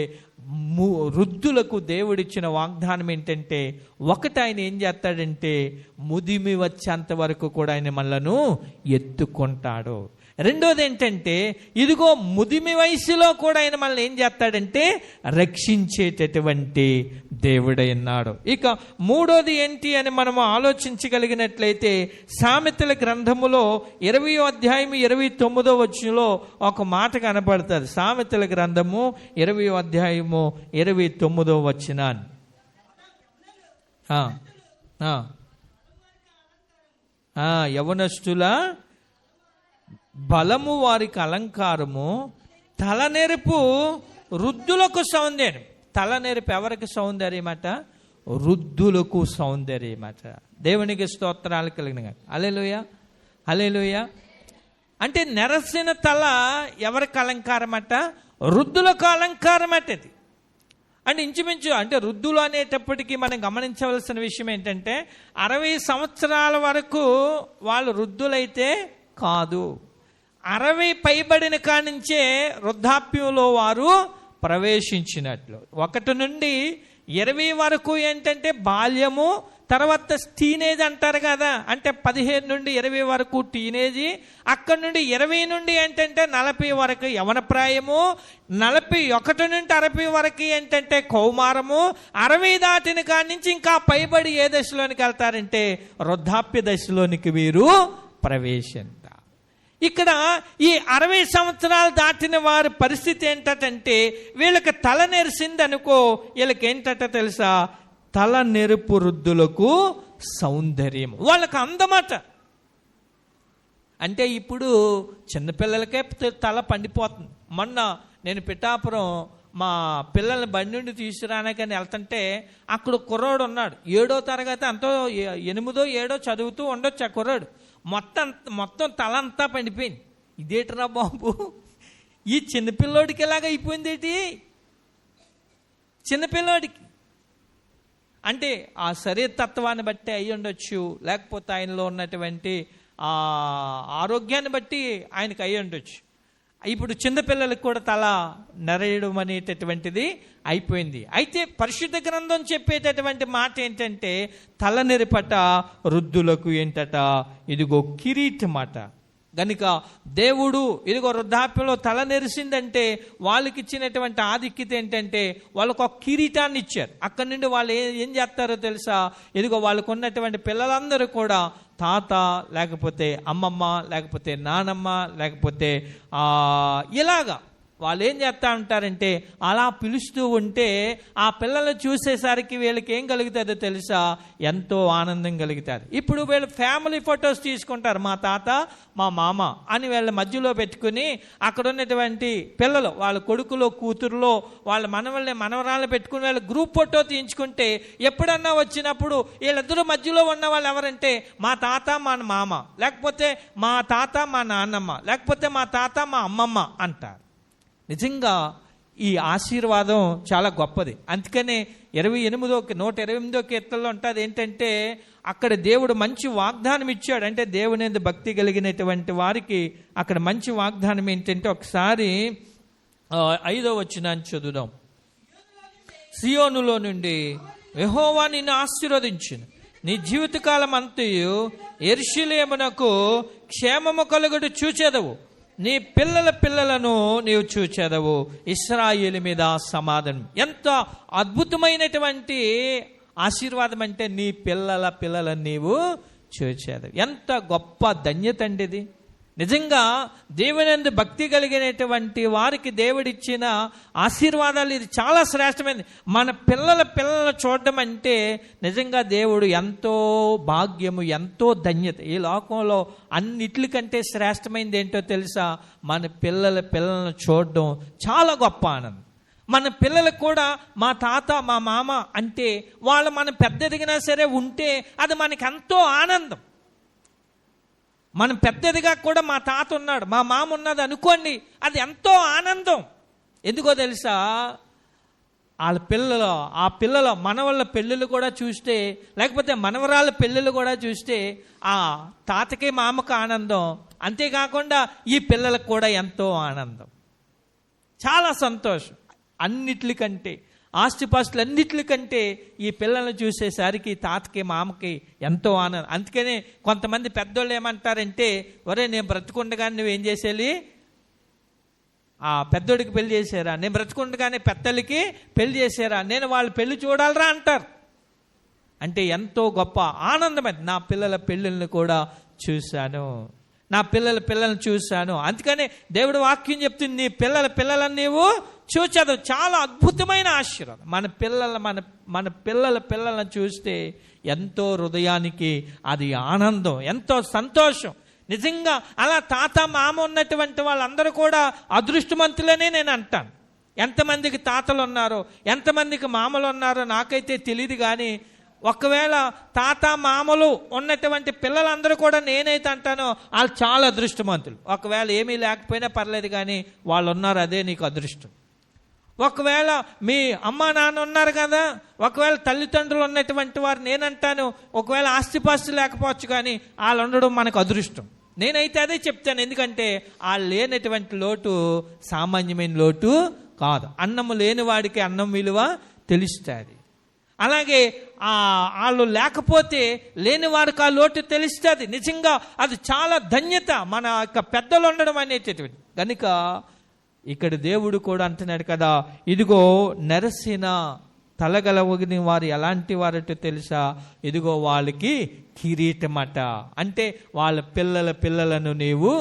వృద్ధులకు దేవుడిచ్చిన వాగ్దానం ఏంటంటే, ఒకటి ఆయన ఏం చేస్తాడంటే ముదిమి వచ్చేంత వరకు కూడా ఆయన మనలను ఎత్తుకుంటాడు. రెండోది ఏంటంటే, ఇదిగో ముదిమి వయసులో కూడా ఆయన మనల్ని ఏం చేస్తాడంటే రక్షించేటటువంటి దేవుడైనాడు. ఇక మూడోది ఏంటి అని మనము ఆలోచించగలిగినట్లయితే, సామెతల గ్రంథములో 20వ అధ్యాయం 29వ వచనంలో ఒక మాట కనపడుతుంది. సామెతల గ్రంథము 20వ అధ్యాయము 29వ వచనాన్ని యవనస్తుల బలము వారికి అలంకారము, తలనెరుపు వృద్ధులకు సౌందర్యం. తలనెరుపు ఎవరికి సౌందర్యమట? వృద్ధులకు సౌందర్యమట. దేవునికి స్తోత్రాలు కలిగిన. హల్లెలూయా, హల్లెలూయా. అంటే నెరసిన తల ఎవరికి అలంకారమట? వృద్ధులకు అలంకారమట. ఇది అంటే ఇంచుమించు అంటే వృద్ధులు అనేటప్పటికీ మనం గమనించవలసిన విషయం ఏంటంటే, 60 సంవత్సరాల వరకు వాళ్ళు వృద్ధులైతే కాదు, 60 పైబడిన కానించే వృద్ధాప్యంలో వారు ప్రవేశించినట్లు. 1 నుండి 20 వరకు ఏంటంటే బాల్యము, తర్వాత టీనేజ్ అంటారు కదా, అంటే 15 నుండి 20 వరకు టీనేజీ, అక్కడి నుండి 20 నుండి ఏంటంటే 40 వరకు యవన ప్రాయము, 41 నుండి 60 వరకు ఏంటంటే కౌమారము, 60 దాటిన కాడి నుంచి ఇంకా పైబడి ఏ దశలోనికి వెళ్తారంటే వృద్ధాప్య దశలోనికి వీరు ప్రవేశం. ఇక్కడ ఈ 60 సంవత్సరాలు దాటిన వారి పరిస్థితి ఏంటంటే, వీళ్ళకి తల నెరిసింది అనుకో, వీళ్ళకి ఏంటంట తెలుసా? తల నెరుపు వృద్ధులకు సౌందర్యం, వాళ్ళకి అందమాట. అంటే ఇప్పుడు చిన్నపిల్లలకే తల పండిపోతుంది. మొన్న నేను పిఠాపురం మా పిల్లల్ని బండి నుండి తీసుకురానకని వెళ్తుంటే అక్కడ కుర్రోడు ఉన్నాడు, 7వ తరగతి అంతో 8దో 7దో చదువుతూ ఉండొచ్చు. ఆ కుర్రోడు మొత్తం తల అంతా పండిపోయింది. ఇదేట్రా బాబు, ఈ చిన్నపిల్లోడికి ఎలాగ అయిపోయింది ఏంటి? చిన్నపిల్లోడికి అంటే ఆ శరీరతత్వాన్ని బట్టి అయి ఉండొచ్చు, లేకపోతే ఆయనలో ఉన్నటువంటి ఆరోగ్యాన్ని బట్టి ఆయనకు అయి ఉండొచ్చు. ఇప్పుడు చిన్నపిల్లలకు కూడా తల నెరయడం అనేటటువంటిది అయిపోయింది. అయితే పరిశుద్ధ గ్రంథం చెప్పేటటువంటి మాట ఏంటంటే, తల నెరిపట వృద్ధులకు ఏంటట? ఇదిగో కిరీటమాట. గనుక దేవుడు ఇదిగో వృద్ధాప్యంలో తల నెరిసిందంటే వాళ్ళకి ఇచ్చినటువంటి ఆధిక్యత ఏంటంటే, వాళ్ళకు ఒక కిరీటాన్ని ఇచ్చారు. అక్కడి నుండి వాళ్ళు ఏం చేస్తారో తెలుసా? ఇదిగో వాళ్ళకు ఉన్నటువంటి పిల్లలందరూ కూడా తాత, లేకపోతే అమ్మమ్మ, లేకపోతే నానమ్మ, లేకపోతే ఇలాగా వాళ్ళు ఏం చేస్తూ ఉంటారంటే అలా పిలుస్తూ ఉంటే ఆ పిల్లలు చూసేసరికి వీళ్ళకి ఏం కలుగుతుందో తెలుసా? ఎంతో ఆనందం కలుగుతుంది. ఇప్పుడు వీళ్ళు ఫ్యామిలీ ఫొటోస్ తీసుకుంటారు, మా తాత మా మామ అని వీళ్ళ మధ్యలో పెట్టుకుని అక్కడ ఉన్నటువంటి పిల్లలు వాళ్ళ కొడుకులో కూతురులో వాళ్ళ మనవరాలను పెట్టుకుని వీళ్ళ గ్రూప్ ఫోటో తీయించుకుంటే ఎప్పుడన్నా వచ్చినప్పుడు వీళ్ళిద్దరూ మధ్యలో ఉన్న వాళ్ళు ఎవరంటే మా తాత మా మామ, లేకపోతే మా తాత మా నాన్నమ్మ, లేకపోతే మా తాత మా అమ్మమ్మ అంటారు. నిజంగా ఈ ఆశీర్వాదం చాలా గొప్పది. అందుకనే 128వ కీర్తనలో ఉంటుంది ఏంటంటే, అక్కడ దేవుడు మంచి వాగ్దానం ఇచ్చాడు. అంటే దేవుని యందు భక్తి కలిగినటువంటి వారికి అక్కడ మంచి వాగ్దానం ఏంటంటే, ఒకసారి 5వ వచనాన్ని చదువుదాం. సియోనులో నుండి యెహోవా నిన్ను ఆశీర్వదించును, నీ జీవితకాలం అంతయు యెరూషలేమునకు క్షేమము కలుగుడు చూచెదవు, నీ పిల్లల పిల్లలను నీవు చూచెదవు, ఇశ్రాయేలు మీద సమాధానం. ఎంత అద్భుతమైనటువంటి ఆశీర్వాదం అంటే, నీ పిల్లల పిల్లలను నీవు చూచెదవు. ఎంత గొప్ప ధన్యత అండి ఇది. నిజంగా దేవునందు భక్తి కలిగినటువంటి వారికి దేవుడిచ్చిన ఆశీర్వాదాలు ఇది చాలా శ్రేష్టమైనది. మన పిల్లలను చూడడం అంటే నిజంగా దేవుడు ఎంతో భాగ్యము, ఎంతో ధన్యత. ఈ లోకంలో అన్నిటికంటే శ్రేష్టమైనది ఏంటో తెలుసా? మన పిల్లలను చూడడం చాలా గొప్ప ఆనందం. మన పిల్లలకు కూడా మా తాత మా మామ అంటే వాళ్ళు మన పెద్ద ఎదిగినా సరే ఉంటే అది మనకి ఎంతో ఆనందం. మనం పెద్దదిగా కూడా మా తాత ఉన్నాడు, మా మామ ఉన్నది అనుకోండి, అది ఎంతో ఆనందం. ఎందుకో తెలుసా? ఆ పిల్లల మనవళ్ళ పెళ్ళిళ్ళు కూడా చూస్తే, లేకపోతే మనవరాళ్ళ పెళ్ళిళ్ళు కూడా చూస్తే ఆ తాతకి మామకు ఆనందం, అంతేకాకుండా ఈ పిల్లలకు కూడా ఎంతో ఆనందం, చాలా సంతోషం. అన్నిటికంటే ఆస్తిపాస్తులు అన్నిటికంటే ఈ పిల్లల్ని చూసేసరికి తాతకి మామకి ఎంతో ఆనందం. అందుకనే కొంతమంది పెద్దోళ్ళు ఏమంటారంటే, ఒరే నేను బ్రతుకుండగానే నువ్వేం చేసేయాలి, ఆ పెద్దోడికి పెళ్లి చేసారా, నేను బ్రతుకుండగానే పెద్దలకి పెళ్లి చేసారా, నేను వాళ్ళ పెళ్లి చూడాలరా అంటారు. అంటే ఎంతో గొప్ప ఆనందమైంది. నా పిల్లల పెళ్ళిళ్ళని కూడా చూశాను, నా పిల్లలను చూశాను. అందుకనే దేవుడు వాక్యం చెప్తుంది, నీ పిల్లలను నీవు చూచదు. చాలా అద్భుతమైన ఆశీర్వాదం. మన పిల్లలను చూస్తే ఎంతో హృదయానికి అది ఆనందం, ఎంతో సంతోషం. నిజంగా అలా తాత మామ ఉన్నటువంటి వాళ్ళందరూ కూడా అదృష్టవంతులనే నేను అంటాను. ఎంతమందికి తాతలు ఉన్నారో, ఎంతమందికి మామలు ఉన్నారో నాకైతే తెలియదు. కానీ ఒకవేళ తాత మామలు ఉన్నటువంటి పిల్లలందరూ కూడా నేనైతే అంటానో వాళ్ళు చాలా అదృష్టవంతులు. ఒకవేళ ఏమీ లేకపోయినా పర్లేదు, కానీ వాళ్ళు ఉన్నారు, అదే నీకు అదృష్టం. ఒకవేళ మీ అమ్మ నాన్న ఉన్నారు కదా, ఒకవేళ తల్లిదండ్రులు ఉన్నటువంటి వారు నేనంటాను, ఒకవేళ ఆస్తిపాస్తి లేకపోవచ్చు, కానీ వాళ్ళు ఉండడం మనకు అదృష్టం. నేనైతే అదే చెప్తాను. ఎందుకంటే వాళ్ళు లేనటువంటి లోటు సామాన్యమైన లోటు కాదు. అన్నము లేని వాడికి అన్నం విలువ తెలుస్తుంది. అలాగే వాళ్ళు లేకపోతే లేని వారికి ఆ లోటు తెలుస్తుంది. నిజంగా అది చాలా ధన్యత, మన యొక్క పెద్దలు ఉండడం అనేటటువంటి. కనుక ఇక్కడ దేవుడు కూడా అంటున్నాడు కదా, ఇదిగో నెరసిన తలగలవని వారు ఎలాంటి వారంటో తెలుసా, ఇదిగో వాళ్ళకి కిరీటమట. అంటే వాళ్ళ పిల్లలను నీవు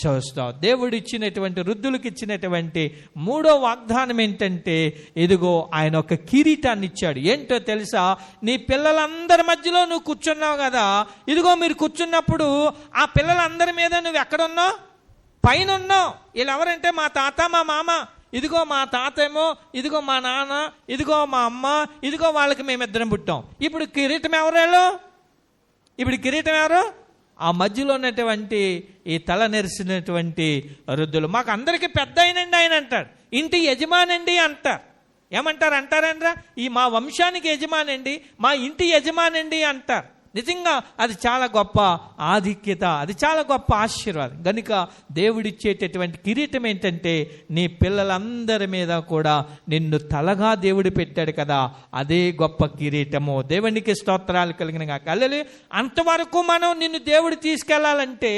చూస్తావు. దేవుడు ఇచ్చినటువంటి వృద్ధులకు ఇచ్చినటువంటి 3వ వాగ్దానం ఏంటంటే, ఇదిగో ఆయన ఒక కిరీటాన్ని ఇచ్చాడు. ఏంటో తెలుసా? నీ పిల్లలందరి మధ్యలో నువ్వు కూర్చున్నావు కదా, ఇదిగో మీరు కూర్చున్నప్పుడు ఆ పిల్లలందరి మీద నువ్వు ఎక్కడున్నావు? పైన ఉన్నావు. వీళ్ళు ఎవరంటే మా తాత మా మామ. ఇదిగో మా తాత ఏమో, ఇదిగో మా నాన్న, ఇదిగో మా అమ్మ, ఇదిగో వాళ్ళకి మేమిద్దరం పుట్టాం. ఇప్పుడు కిరీటం ఎవరు? ఆ మధ్యలో ఉన్నటువంటి ఈ తల నెరిసినటువంటి వృద్ధులు. మాకు అందరికీ పెద్ద అయినండి ఆయన అంటాడు. ఇంటి యజమానండి అంటారు. అంటారంట్రా, ఈ మా వంశానికి యజమానండి, మా ఇంటి యజమానండి అంటారు. నిజంగా అది చాలా గొప్ప ఆధిక్యత, అది చాలా గొప్ప ఆశీర్వాదం. కనుక దేవుడిచ్చేటటువంటి కిరీటం ఏంటంటే, నీ పిల్లలందరి మీద కూడా నిన్ను తలగా దేవుడు పెట్టాడు కదా, అదే గొప్ప కిరీటము. దేవునికి స్తోత్రాలు కలిగిన కళ్ళలి. అంతవరకు మనం నిన్ను దేవుడు తీసుకెళ్లాలంటే,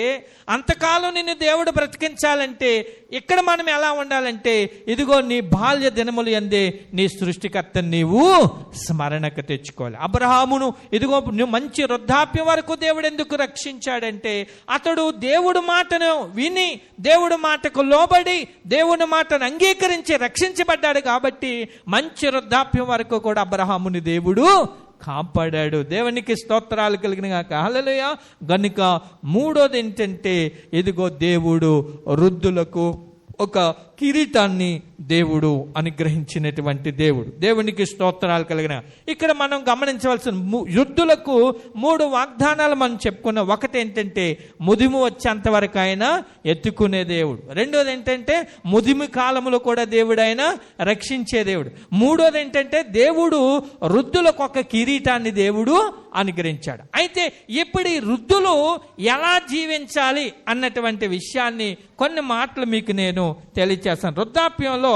అంతకాలం నిన్ను దేవుడు బ్రతికించాలంటే ఇక్కడ మనం ఎలా ఉండాలంటే, ఇదిగో నీ బాల్య దినములు యందే నీ సృష్టికర్తను నీవు స్మరణకు తెచ్చుకోవాలి. అబ్రహామును ఇదిగో నువ్వు మంచి వృద్ధాప్యం వరకు దేవుడు ఎందుకు రక్షించాడంటే, అతడు దేవుడు మాటను విని, దేవుడు మాటకు లోబడి, దేవుని మాటను అంగీకరించి రక్షించబడ్డాడు. కాబట్టి మంచి వృద్ధాప్యం వరకు కూడా అబ్రహాముని దేవుడు కాపాడాడు. దేవునికి స్తోత్రాలు కలిగిన హల్లెలూయా. గనుక 3వది ఏంటంటే, ఇదిగో దేవుడు వృద్ధులకు ఒక కిరీటాన్ని దేవుడు అనుగ్రహించినటువంటి దేవుడు. దేవునికి స్తోత్రాలు కలిగిన. ఇక్కడ మనం గమనించవలసిన యుద్ధులకు 3 వాగ్దానాలు మనం చెప్పుకున్నాం. ఒకటి ఏంటంటే ముదిమి వచ్చేంత వరకు ఆయన ఎత్తుకునే దేవుడు. రెండోది ఏంటంటే ముదిమి కాలంలో కూడా దేవుడు ఆయన రక్షించే దేవుడు. మూడోది ఏంటంటే దేవుడు వృద్ధులకు ఒక కిరీటాన్ని దేవుడు అనుగ్రహించాడు. అయితే ఇప్పుడు ఈ వృద్ధులు ఎలా జీవించాలి అన్నటువంటి విషయాన్ని కొన్ని మాటలు మీకు నేను తెలియజేస్తాను. వృద్ధాప్యంలో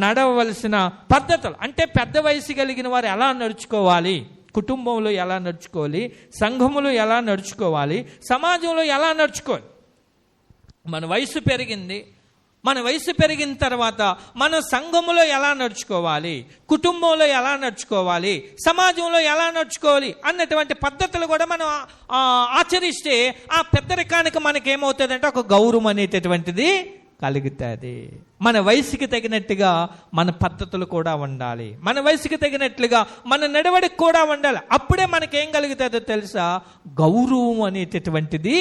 నడవవలసిన పద్ధతులు, అంటే పెద్ద వయసు కలిగిన వారు ఎలా నడుచుకోవాలి, కుటుంబంలో ఎలా నడుచుకోవాలి, సంఘములో ఎలా నడుచుకోవాలి, సమాజంలో ఎలా నడుచుకోవాలి. మన వయసు పెరిగింది, మన వయసు పెరిగిన తర్వాత మన సంఘములో ఎలా నడుచుకోవాలి, కుటుంబంలో ఎలా నడుచుకోవాలి, సమాజంలో ఎలా నడుచుకోవాలి అన్నటువంటి పద్ధతులు కూడా మనం ఆచరిస్తే ఆ పెద్దరికానికి మనకేమవుతుందంటే ఒక గౌరవం అనేటటువంటిది కలుగుతుంది. మన వయసుకి తగినట్టుగా మన పద్ధతులు కూడా ఉండాలి, మన వయసుకి తగినట్లుగా మన నడవడికి కూడా ఉండాలి. అప్పుడే మనకేం కలుగుతుందో తెలుసా? గౌరవం అనేటటువంటిది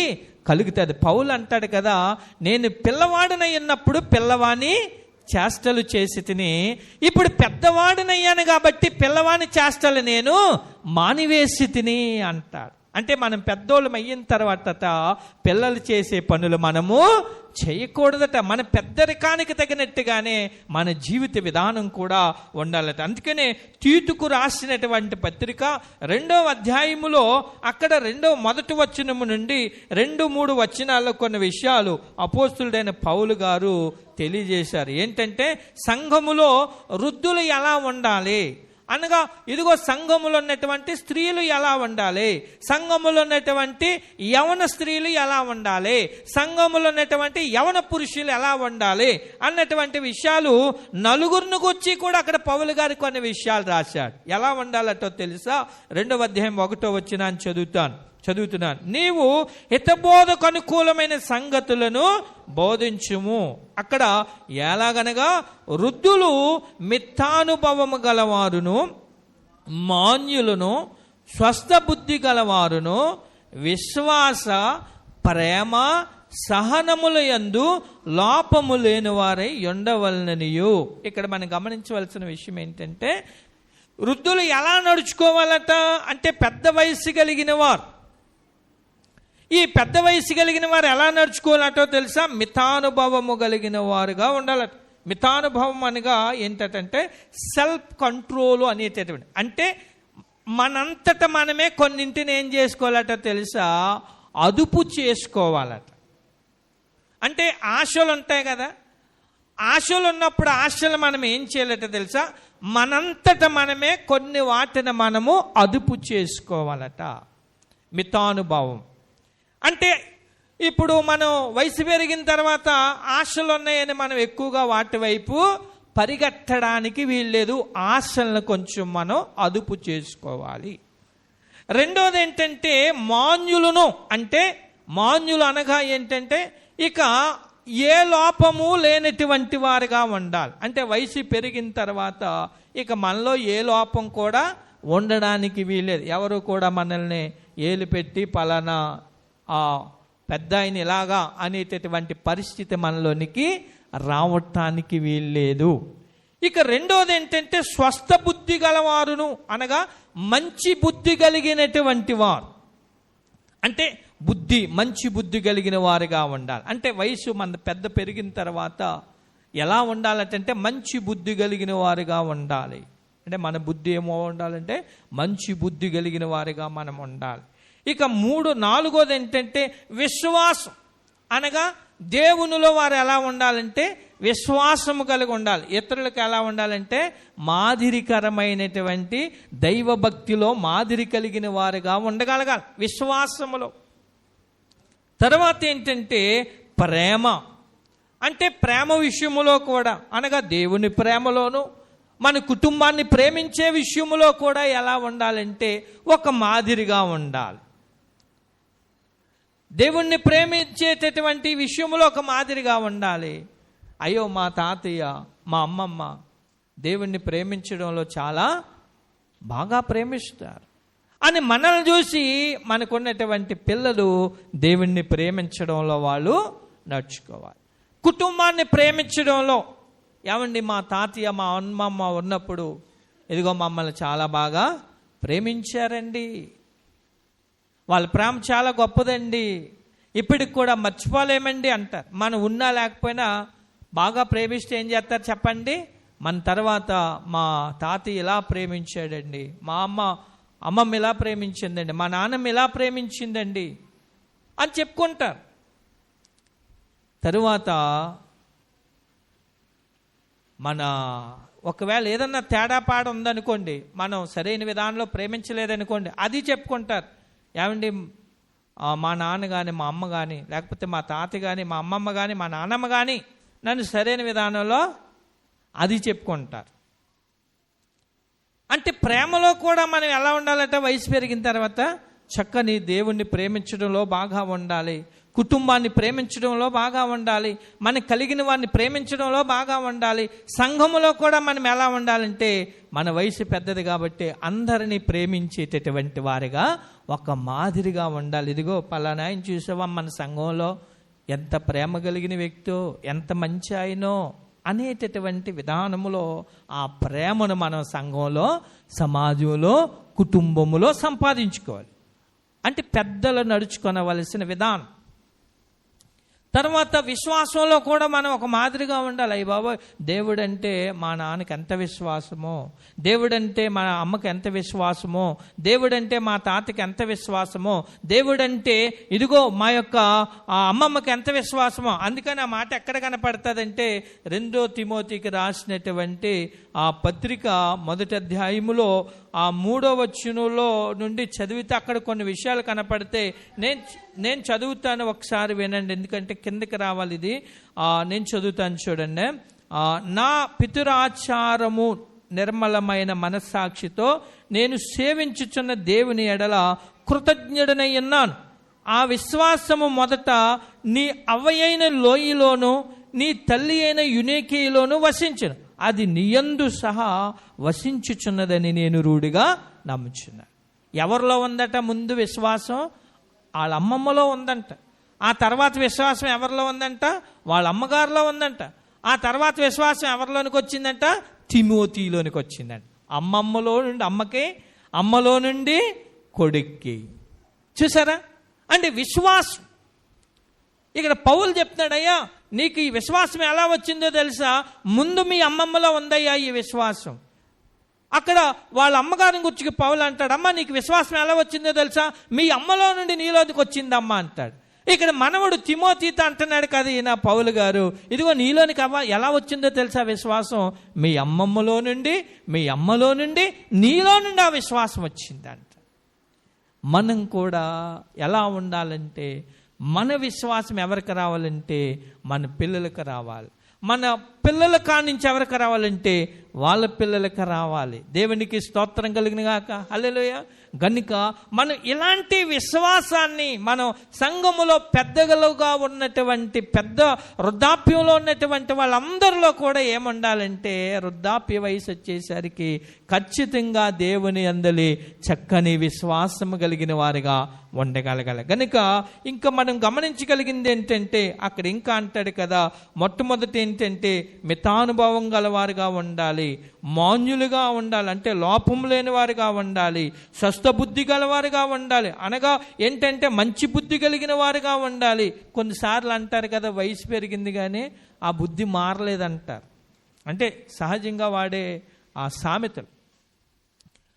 కలుగుతుంది. పౌలు అంటాడు కదా, నేను పిల్లవాడినై ఉన్నప్పుడు పిల్లవాని చేష్టలు చేసి తిని, ఇప్పుడు పెద్దవాడినయ్యాను కాబట్టి పిల్లవాని చేష్టలు నేను మానివేసి తిని అంటాడు. అంటే మనం పెద్దోళ్ళం అయిన తర్వాత పిల్లలు చేసే పనులు మనము చేయకూడదట. మన పెద్దరికానికి తగినట్టుగానే మన జీవిత విధానం కూడా ఉండాలట. అందుకనే తీతుకు రాసినటువంటి పత్రిక 2వ అధ్యాయములో అక్కడ మొదటి వచనము నుండి 2-3 వచనాల్లో కొన్ని విషయాలు అపోస్తులుడైన పౌలు గారు తెలియజేశారు. ఏంటంటే సంఘములో వృద్ధులు ఎలా ఉండాలి అనగా, ఇదిగో సంఘములో ఉన్నటువంటి స్త్రీలు ఎలా ఉండాలి, సంఘములో ఉన్నటువంటి యవన స్త్రీలు ఎలా ఉండాలి, సంఘములో ఉన్నటువంటి యవన పురుషులు ఎలా ఉండాలి అన్నటువంటి విషయాలు నలుగురిని గురించి కూడా అక్కడ పౌలు గారు కొన్ని విషయాలు రాశాడు. ఎలా ఉండాలటో తెలుసా? 2వ అధ్యాయం 1వ వచనాన్ని చదువుతున్నాను. నీవు హితబోధకు అనుకూలమైన సంగతులను బోధించుము. అక్కడ ఎలాగనగా వృద్ధులు మిథ్యానుభవము గలవారును, మాన్యులను, స్వస్థ బుద్ధి గలవారును, విశ్వాస, ప్రేమ, సహనముల యందు లోపము లేని వారై ఉండవలననియు. ఇక్కడ మనం గమనించవలసిన విషయం ఏంటంటే వృద్ధులు ఎలా నడుచుకోవాలట అంటే పెద్ద వయసు కలిగిన వారు. ఈ పెద్ద వయసు కలిగిన వారు ఎలా నడుచుకోవాలటో తెలుసా? మితానుభవము కలిగిన వారుగా ఉండాలట. మితానుభవం అనగా ఏంటంటే సెల్ఫ్ కంట్రోల్ అనేటటువంటి, అంటే మనంతట మనమే కొన్నింటిని ఏం చేసుకోవాలట తెలుసా? అదుపు చేసుకోవాలట. అంటే ఆశలు ఉంటాయి కదా, ఆశలు ఉన్నప్పుడు ఆశలు మనం ఏం చేయాలట తెలుసా? మనంతట మనమే కొన్ని వాటిని మనము అదుపు చేసుకోవాలట. మితానుభవం అంటే ఇప్పుడు మనం వయసు పెరిగిన తర్వాత ఆశలు ఉన్నాయని మనం ఎక్కువగా వాటి వైపు పరిగెత్తడానికి వీల్లేదు. ఆశలను కొంచెం మనం అదుపు చేసుకోవాలి. రెండోది ఏంటంటే మాన్యులను, అంటే మాన్యులు అనగా ఏంటంటే ఇక ఏ లోపము లేనటువంటి వారుగా ఉండాలి. అంటే వయసు పెరిగిన తర్వాత ఇక మనలో ఏ లోపం కూడా ఉండడానికి వీల్లేదు. ఎవరు కూడా మనల్ని ఏలు పెట్టి పలానా పెద్ద ఆయన ఇలాగా అనేటటువంటి పరిస్థితి మనలోనికి రావటానికి వీల్లేదు. ఇక రెండోది ఏంటంటే స్వస్థ బుద్ధి గలవారును, అనగా మంచి బుద్ధి కలిగినటువంటి వారు. అంటే మంచి బుద్ధి కలిగిన వారుగా ఉండాలి. అంటే వయసు మన పెద్ద పెరిగిన తర్వాత ఎలా ఉండాలంటే మంచి బుద్ధి కలిగిన వారుగా ఉండాలి. అంటే మన బుద్ధి ఏమో ఉండాలంటే మంచి బుద్ధి కలిగిన వారుగా మనం ఉండాలి. ఇక 4వది ఏంటంటే విశ్వాసం, అనగా దేవునిలో వారు ఎలా ఉండాలంటే విశ్వాసము కలిగి ఉండాలి. ఇతరులకు ఎలా ఉండాలంటే మాదిరికరమైనటువంటి దైవభక్తిలో మాదిరి కలిగిన వారుగా ఉండగలగాలి విశ్వాసములో. తర్వాత ఏంటంటే ప్రేమ, అంటే ప్రేమ విషయములో కూడా, అనగా దేవుని ప్రేమలోను మన కుటుంబాన్ని ప్రేమించే విషయములో కూడా ఎలా ఉండాలంటే ఒక మాదిరిగా ఉండాలి. దేవుణ్ణి ప్రేమించేటటువంటి విషయంలో ఒక మాదిరిగా ఉండాలి. అయ్యో మా తాతయ్య, మా అమ్మమ్మ దేవుణ్ణి ప్రేమించడంలో చాలా బాగా ప్రేమిస్తారు అని మనల్ని చూసి మనకున్నటువంటి పిల్లలు దేవుణ్ణి ప్రేమించడంలో వాళ్ళు నడుచుకోవాలి. కుటుంబాన్ని ప్రేమించడంలో, ఏమండి మా తాతయ్య మా అమ్మమ్మ ఉన్నప్పుడు ఇదిగో మమ్మల్ని చాలా బాగా ప్రేమించారండి, వాళ్ళ ప్రేమ చాలా గొప్పదండి, ఇప్పటికి కూడా మర్చిపోలేమండి అంటారు. మనం ఉన్నా లేకపోయినా బాగా ప్రేమిస్తే ఏం చేస్తారు చెప్పండి? మన తర్వాత మా తాతయ్య ఇలా ప్రేమించాడండి, మా అమ్మమ్మ ఇలా ప్రేమించిందండి, మా నాన్నమ్మ ఇలా ప్రేమించిందండి అని చెప్పుకుంటారు. తరువాత మన ఒకవేళ ఏదన్నా తేడా పాడ ఉందనుకోండి, మనం సరైన విధానంలో ప్రేమించలేదనుకోండి, అది చెప్పుకుంటారు. ఏమండి మా నాన్న కానీ మా అమ్మ కానీ లేకపోతే మా తాత కానీ మా అమ్మమ్మ కానీ మా నాన్నమ్మ కానీ నన్ను సరైన విధానంలో, అది చెప్పుకుంటారు. అంటే ప్రేమలో కూడా మనం ఎలా ఉండాలంటే వయసు పెరిగిన తర్వాత చక్కని దేవుణ్ణి ప్రేమించడంలో బాగా ఉండాలి, కుటుంబాన్ని ప్రేమించడంలో బాగా ఉండాలి, మనకు కలిగిన వారిని ప్రేమించడంలో బాగా ఉండాలి. సంఘములో కూడా మనం ఎలా ఉండాలంటే మన వయసు పెద్దది కాబట్టి అందరినీ ప్రేమించేటటువంటి వారిగా ఒక మాదిరిగా ఉండాలి. ఇదిగో పలానా ఆయన చూసావా మన సంఘంలో ఎంత ప్రేమ కలిగిన వ్యక్తో, ఎంత మంచి ఆయనో అనేటటువంటి విధానములో ఆ ప్రేమను మనం సంఘంలో, సమాజంలో, కుటుంబములో సంపాదించుకోవాలి. అంటే పెద్దలు నడుచుకొనవలసిన విధానం. తర్వాత విశ్వాసంలో కూడా మనం ఒక మాదిరిగా ఉండాలి. అయ్య బాబోయ్, దేవుడంటే మా నాన్నకి ఎంత విశ్వాసమో, దేవుడంటే మా అమ్మకి ఎంత విశ్వాసమో, దేవుడంటే మా తాతకి ఎంత విశ్వాసమో, దేవుడంటే ఇదిగో మా యొక్క అమ్మమ్మకి ఎంత విశ్వాసమో. అందుకని ఆ మాట ఎక్కడ కనపడుతుందంటే 2 తిమోతికి రాసినటువంటి ఆ పత్రిక 1వ అధ్యాయములో 3వ వచనంలో నుండి చదివితే అక్కడ కొన్ని విషయాలు కనపడితే నేను చదువుతాను, ఒకసారి వినండి, ఎందుకంటే కిందకి రావాలి ఇది. నేను చదువుతాను చూడండి. నా పితురాచారము నిర్మలమైన మనస్సాక్షితో నేను సేవించుచున్న దేవుని ఎడల కృతజ్ఞుడనై ఉన్నాను. ఆ విశ్వాసము మొదట నీ అవ్వయైన లోయలోను నీ తల్లి అయిన యునేకేలోను వసించును, అది నీయందు సహా వసించుచున్నదని నేను రూఢిగా నమ్ముచున్నాను. ఎవరిలో ఉందట ముందు విశ్వాసం? వాళ్ళ అమ్మమ్మలో ఉందంట. ఆ తర్వాత విశ్వాసం ఎవరిలో ఉందంట? వాళ్ళ అమ్మగారిలో ఉందంట. ఆ తర్వాత విశ్వాసం ఎవరిలోనికి వచ్చిందంట? తిమోతిలోనికి వచ్చిందంట. అమ్మమ్మలో నుండి అమ్మకి, అమ్మలో నుండి కొడుక్కి. చూసారా? అంటే విశ్వాసం. ఇక్కడ పౌలు చెప్తున్నాడు, అయ్యా నీకు ఈ విశ్వాసం ఎలా వచ్చిందో తెలుసా? ముందు మీ అమ్మమ్మలో ఉందయ్యా ఈ విశ్వాసం. అక్కడ వాళ్ళ అమ్మగారిని గురించి పౌలు అంటాడు, అమ్మ నీకు విశ్వాసం ఎలా వచ్చిందో తెలుసా? మీ అమ్మలో నుండి నీలోకి వచ్చిందమ్మా అంటాడు. ఇక్కడ మనవడు తిమోతితో అంటున్నాడు కదా ఈయన పౌలు గారు, ఇదిగో నీలోనికి ఎలా వచ్చిందో తెలుసా విశ్వాసం? మీ అమ్మమ్మలో నుండి, మీ అమ్మలో నుండి, నీలో నుండి ఆ విశ్వాసం వచ్చిందంట. మనం కూడా ఎలా ఉండాలంటే, మన విశ్వాసం ఎవరికి రావాలంటే మన పిల్లలకు రావాలి. మన పిల్లల కానించి ఎవరికి రావాలంటే వాళ్ళ పిల్లలకు రావాలి. దేవునికి స్తోత్రం కలిగిన గాక, హల్లెలూయా. గనుక మనం ఇలాంటి విశ్వాసాన్ని మనం సంఘములో పెద్దలుగా ఉన్నటువంటి పెద్ద వృద్ధాప్యంలో ఉన్నటువంటి వాళ్ళందరిలో కూడా ఏముండాలంటే వృద్ధాప్య వయసు వచ్చేసరికి ఖచ్చితంగా దేవుని అందలి చక్కని విశ్వాసము కలిగిన వారిగా ఉండగలగాలి. కనుక ఇంకా మనం గమనించగలిగింది ఏంటంటే అక్కడ ఇంకా అంటాడు కదా, మొట్టమొదటి ఏంటంటే మితానుభవం గలవారుగా ఉండాలి, మాన్యులుగా ఉండాలి, అంటే లోపం లేని వారుగా ఉండాలి, స్వస్థ బుద్ధి గలవారుగా ఉండాలి. అనగా ఏంటంటే మంచి బుద్ధి కలిగిన వారుగా ఉండాలి. కొన్నిసార్లు అంటారు కదా వయసు పెరిగింది కానీ ఆ బుద్ధి మారలేదంటారు. అంటే సహజంగా వాడే ఆ సామెతలు.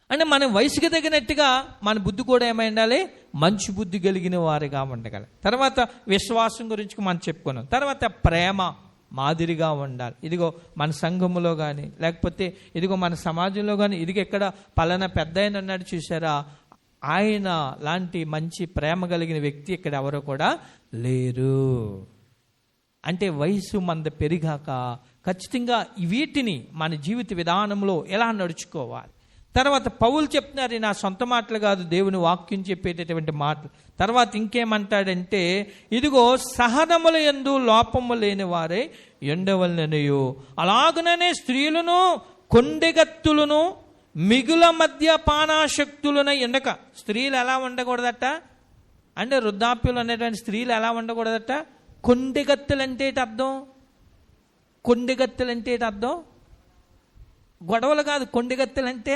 అంటే మన వయసుకి తగినట్టుగా మన బుద్ధి కూడా ఏమై ఉండాలి? మంచి బుద్ధి కలిగిన వారుగా ఉండగలరు. తర్వాత విశ్వాసం గురించి మనం చెప్పుకున్నాం. తర్వాత ప్రేమ మాదిరిగా ఉండాలి. ఇదిగో మన సంఘములో కానీ లేకపోతే ఇదిగో మన సమాజంలో కానీ, ఇదిగో ఎక్కడ పలానా పెద్ద ఆయన ఉన్నాడు చూసారా, ఆయన లాంటి మంచి ప్రేమ కలిగిన వ్యక్తి ఇక్కడ ఎవరో కూడా లేరు. అంటే వయసు మంద పెరిగాక ఖచ్చితంగా వీటిని మన జీవిత విధానంలో ఎలా నడుచుకోవాలి. తర్వాత పౌలు చెప్తున్నారు, నా సొంత మాటలు కాదు, దేవుని వాక్యం చెప్పేటటువంటి మాటలు. తర్వాత ఇంకేమంటాడంటే ఇదిగో సహనముల యందు లోపము లేని వారే ఎండవలనయో, అలాగనే స్త్రీలను కొండెగత్తులను మిగుల మధ్య పానాశక్తులను ఎండక. స్త్రీలు ఎలా ఉండకూడదట అంటే వృద్ధాప్యులు అనేటువంటి స్త్రీలు ఎలా ఉండకూడదట? కొండెగత్తులు అంటే అర్థం కొండిగత్తెలు అంటే ఏంటి అర్థం? గొడవలు కాదు, కొండిగత్తెలు అంటే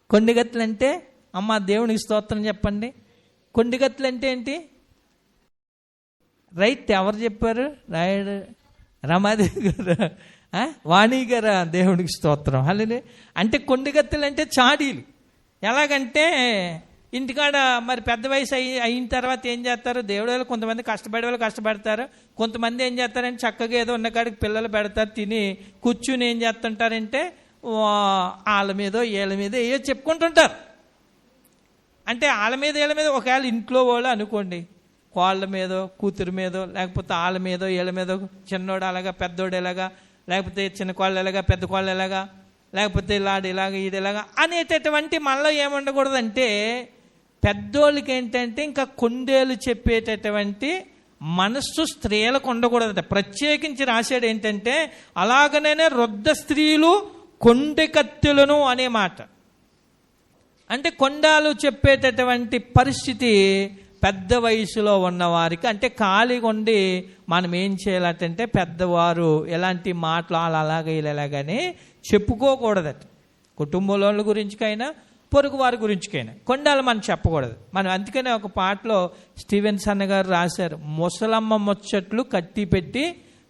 కొండిగత్తెలు అంటే అమ్మ దేవునికి స్తోత్రం చెప్పండి. కొండిగత్తెలు అంటే ఏంటి? రైట్, ఎవరు చెప్పారు? రాయుడు రమాదేవి గారు, వాణి గారు, దేవుడికి స్తోత్రం. హల్లెలూయా. అంటే కొండిగత్తెలు అంటే చాడీలు. ఎలాగంటే ఇంటికాడ మరి పెద్ద వయసు అయిన తర్వాత ఏం చేస్తారు? దేవుడు వాళ్ళు కొంతమంది కష్టపడే వాళ్ళు కష్టపడతారు, కొంతమంది ఏం చేస్తారంటే చక్కగా ఏదో ఉన్న కాడికి పిల్లలు పెడతారు, తిని కూర్చుని ఏం చేస్తుంటారంటే వాళ్ళ మీదో వీళ్ళ మీద ఏదో చెప్పుకుంటుంటారు. అంటే వాళ్ళ మీద వీళ్ళ మీద ఒకవేళ ఇంట్లో వాళ్ళు అనుకోండి, కోళ్ళ మీదో కూతురు మీదో లేకపోతే వాళ్ళ మీదో వీళ్ళ మీదో, చిన్నోడు అలాగా పెద్దోడు ఎలాగా, లేకపోతే చిన్న కోళ్ళు ఎలాగా పెద్ద కోళ్ళు ఎలాగా, లేకపోతే ఇలాడు ఇలాగ ఈడు ఇలాగా అనేటటువంటి మనలో ఏముండకూడదంటే, పెద్దోళ్ళకి ఏంటంటే ఇంకా కొండేలు చెప్పేటటువంటి మనస్సు స్త్రీలకు ఉండకూడదట. ప్రత్యేకించి రాశాడు ఏంటంటే, అలాగనే వృద్ధ స్త్రీలు కొండె కత్తులను అనే మాట. అంటే కొండాలు చెప్పేటటువంటి పరిస్థితి పెద్ద వయసులో ఉన్నవారికి, అంటే ఖాళీగా ఉండి మనం ఏం చేయాలంటే పెద్దవారు ఎలాంటి మాటలు అలాగే ఇలాగని చెప్పుకోకూడదట. కుటుంబంలో గురించికైనా పొరుగు వారి గురించికైనా కొండాలు మనం చెప్పకూడదు. మనం అందుకనే ఒక పాటలో స్టీవెన్సన్ గారు రాశారు, ముసలమ్మ ముచ్చట్లు కట్టి పెట్టి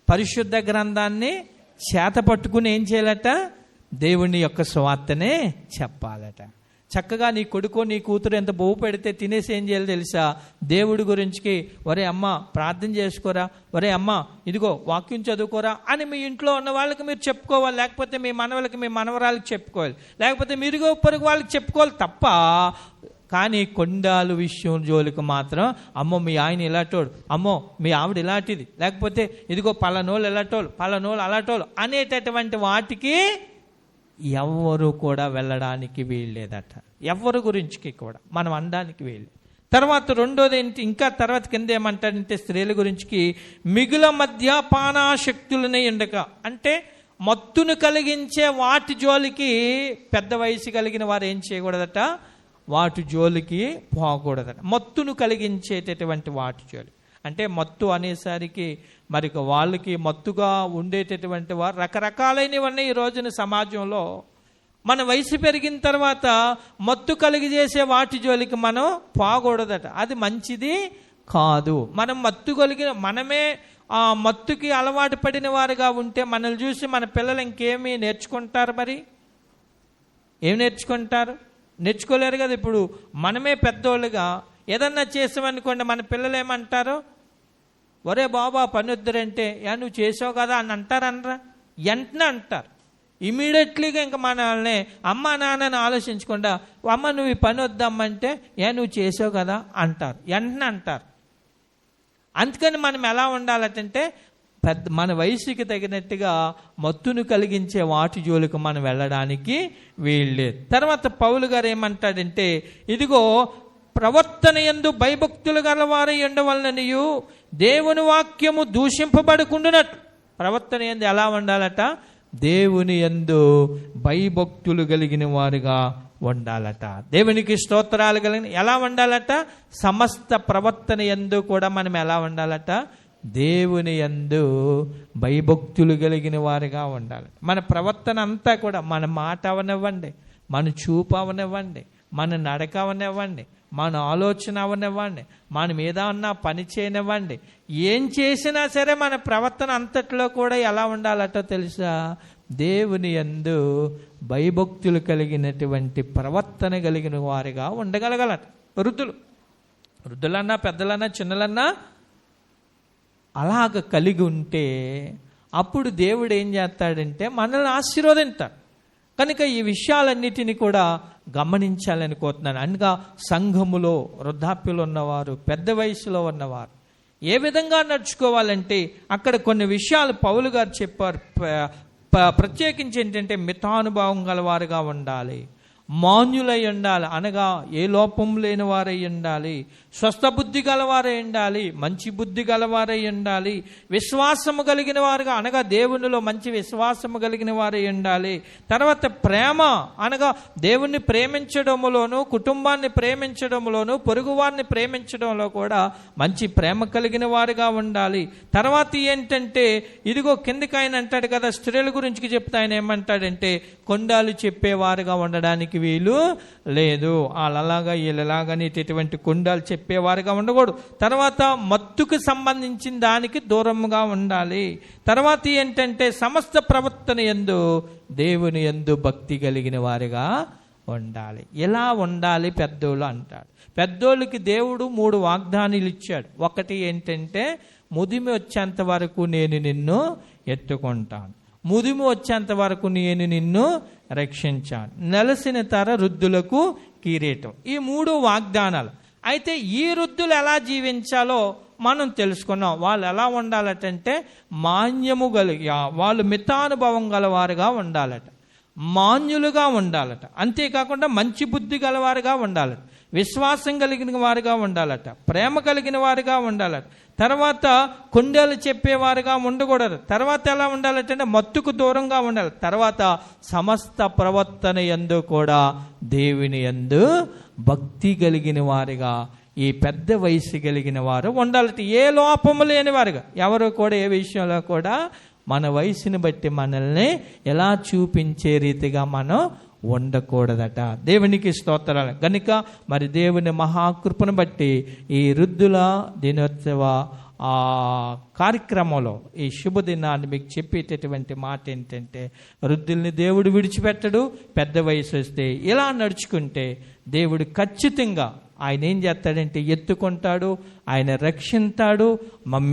పరిశుద్ధ గ్రంథాన్ని చేత పట్టుకుని ఏం చేయాలట? దేవుని యొక్క సువార్తనే చెప్పాలట. చక్కగా నీ కొడుకో నీ కూతురు ఎంత బొవ్వు పెడితే తినేసి ఏం చేయాలి తెలుసా? దేవుడి గురించి, ఒరే అమ్మ ప్రార్థన చేసుకోరా, ఒరే అమ్మ ఇదిగో వాక్యం చదువుకోరా అని మీ ఇంట్లో ఉన్న వాళ్ళకి మీరు చెప్పుకోవాలి, లేకపోతే మీ మనవలకి మీ మనవరాలకి చెప్పుకోవాలి, లేకపోతే మీరుగో పొరుగు వాళ్ళకి చెప్పుకోవాలి తప్ప. కానీ కొండాలు విషయం జోలికి మాత్రం, అమ్మో మీ ఆయన ఇలాంటోడు, అమ్మో మీ ఆవిడ ఇలాంటిది, లేకపోతే ఇదిగో పలానోళ్ళు ఇలాంటోళ్ళు పలానోళ్ళు అలాంటోళ్ళు అనేటటువంటి వాటికి ఎవరు కూడా వెళ్ళడానికి వీల్లేదట. ఎవరి గురించి కూడా మనం అనడానికి వీల్లేదు. తర్వాత రెండోది ఏంటి, ఇంకా తర్వాత కింద ఏమంటాడంటే స్త్రీల గురించి, మిగుల మద్యపానాశక్తులనే ఉండక, అంటే మత్తును కలిగించే వాటి జోలికి పెద్ద వయసు కలిగిన వారు ఏం చేయకూడదట? వాటి జోలికి పోకూడదట. మత్తును కలిగించేటటువంటి వాటి జోలి అంటే మత్తు అనేసరికి మరి వాళ్ళకి మత్తుగా ఉండేటటువంటి వారు రకరకాలైనవన్నీ ఈ రోజున సమాజంలో. మన వయసు పెరిగిన తర్వాత మత్తు కలిగజేసే వాటి జోలికి మనం పోకూడదట. అది మంచిది కాదు. మనం మత్తు కలిగిన మనమే ఆ మత్తుకి అలవాటు పడిన వారుగా ఉంటే మనల్ని చూసి మన పిల్లలు ఇంకేమీ నేర్చుకుంటారు? మరి ఏం నేర్చుకుంటారు? నేర్చుకోలేరు కదా. ఇప్పుడు మనమే పెద్దోళ్ళుగా ఏదన్నా చేసామనుకోండి, మన పిల్లలు ఏమంటారు? ఒరే బాబా పని వద్దురంటే, నువ్వు చేసావు కదా అని అంటారనరా? వెంటనే అంటారు. ఇమీడియట్లీగా ఇంకా మనల్ని అమ్మ నాన్నని ఆలోచించకుండా, అమ్మ నువ్వు ఈ పని వద్దామంటే నువ్వు చేసావు కదా అంటారు, వెంటనే అంటారు. అందుకని మనం ఎలా ఉండాలంటే మన వయసుకి తగినట్టుగా మత్తును కలిగించే వాటి జోలికి మనం వెళ్ళడానికి వీల్లేదు. తర్వాత పౌలు గారు ఏమంటాడంటే, ఇదిగో ప్రవర్తన యందు భయభక్తులు గలవారై ఉండవలననియు దేవుని వాక్యము దూషింపబడకుండానట్లు. ప్రవర్తన యందు ఎలా ఉండాలట? దేవుని యందు భయభక్తులు కలిగిన వారుగా ఉండాలట. దేవునికి స్తోత్రాలు కలిగిన ఎలా ఉండాలట? సమస్త ప్రవర్తన యందు కూడా మనం ఎలా ఉండాలట? దేవుని యందు భయభక్తులు కలిగిన వారుగా ఉండాలి. మన ప్రవర్తన అంతా కూడా, మన మాట అవనివ్వండి, మన చూపు అవనివ్వండి, మన నడక అవనివ్వండి, మన ఆలోచన అవనివ్వండి, మన మీద ఉన్న పని చేయనివ్వండి, ఏం చేసినా సరే మన ప్రవర్తన అంతట్లో కూడా ఎలా ఉండాలటో తెలుసా? దేవుని యందు భయభక్తులు కలిగినటువంటి ప్రవర్తన కలిగిన వారిగా ఉండగలగలట. వృద్ధులన్నా పెద్దలన్నా చిన్నలన్నా అలాగ కలిగి ఉంటే అప్పుడు దేవుడు ఏం చేస్తాడంటే మనల్ని ఆశీర్వదిస్తాడు. కనుక ఈ విషయాలన్నిటినీ కూడా గమనించాలని కోరుతున్నాను. అనగా సంఘములో వృద్ధాప్యులు ఉన్నవారు, పెద్ద వయసులో ఉన్నవారు ఏ విధంగా నడుచుకోవాలంటే అక్కడ కొన్ని విషయాలు పౌలు గారు చెప్పారు. ప్రత్యేకించి ఏంటంటే మితానుభావం గలవారుగా ఉండాలి, మాన్యులై ఉండాలి, అనగా ఏ లోపం లేని వారై ఉండాలి, స్వస్థ బుద్ధి గలవారై ఉండాలి, మంచి బుద్ధి గలవారై ఉండాలి, విశ్వాసము కలిగిన వారుగా, అనగా దేవునిలో మంచి విశ్వాసము కలిగిన వారై ఉండాలి. తర్వాత ప్రేమ, అనగా దేవుణ్ణి ప్రేమించడంలోను, కుటుంబాన్ని ప్రేమించడంలోను, పొరుగువారిని ప్రేమించడంలో కూడా మంచి ప్రేమ కలిగిన వారుగా ఉండాలి. తర్వాత ఏంటంటే, ఇదిగో కిందకి ఆయన అంటాడు కదా, స్త్రీల గురించి చెప్తే ఆయన ఏమంటాడంటే, కొండాలు చెప్పేవారుగా ఉండడానికి వీలు లేదు. వాళ్ళలాగా వీళ్ళలాగా ఇటువంటి కొండాలు చెప్పేవారుగా ఉండకూడదు. తర్వాత మత్తుకు సంబంధించిన దానికి దూరంగా ఉండాలి. తర్వాత ఏంటంటే, సమస్త ప్రవర్తన యందు దేవుని యందు భక్తి కలిగిన వారుగా ఉండాలి. ఎలా ఉండాలి పెద్దోళ్ళు అంటాడు. పెద్దోళ్ళకి దేవుడు 3 వాగ్దానాలు ఇచ్చాడు. ఒకటి ఏంటంటే, ముదిమి వచ్చేంత వరకు నేను నిన్ను ఎత్తుకుంటాను, ముదిమి వచ్చేంత వరకు నేను నిన్ను రక్షించాను, నెలసిన తర వృద్ధులకు కిరీటం. ఈ 3 వాగ్దానాలు. అయితే ఈ వృద్ధులు ఎలా జీవించాలో మనం తెలుసుకున్నాం. వాళ్ళు ఎలా ఉండాలటంటే, మాన్యము కలిగి, వాళ్ళు మితానుభవం గలవారుగా ఉండాలట, మాన్యులుగా ఉండాలట, అంతేకాకుండా మంచి బుద్ధి గలవారుగా ఉండాలట, విశ్వాసం కలిగిన వారుగా ఉండాలట, ప్రేమ కలిగిన వారుగా ఉండాలట, తర్వాత కొండలు చెప్పేవారుగా ఉండకూడదు, తర్వాత ఎలా ఉండాలంటే మత్తుకు దూరంగా ఉండాలి, తర్వాత సమస్త ప్రవర్తన యందు కూడా దేవుని యందు భక్తి కలిగిన వారుగా, ఈ పెద్ద వయసు కలిగిన వారు ఉండాలట. ఏ లోపము లేని వారుగా, ఎవరు కూడా ఏ విషయంలో కూడా మన వయసుని బట్టి మనల్ని ఎలా చూపించే రీతిగా మనం ఉండకూడదట. దేవునికి స్తోత్రాలు. గనుక మరి దేవుని మహాకృపను బట్టి ఈ వృద్ధుల దినోత్సవ కార్యక్రమంలో ఈ శుభదినాన్ని మీకు చెప్పేటటువంటి మాట ఏంటంటే, వృద్ధుల్ని దేవుడు విడిచిపెట్టడు. పెద్ద వయసు వస్తే ఇలా నడుచుకుంటే దేవుడు ఖచ్చితంగా ఆయన ఏం చేస్తాడంటే ఎత్తుకుంటాడు, ఆయన రక్షిస్తాడు,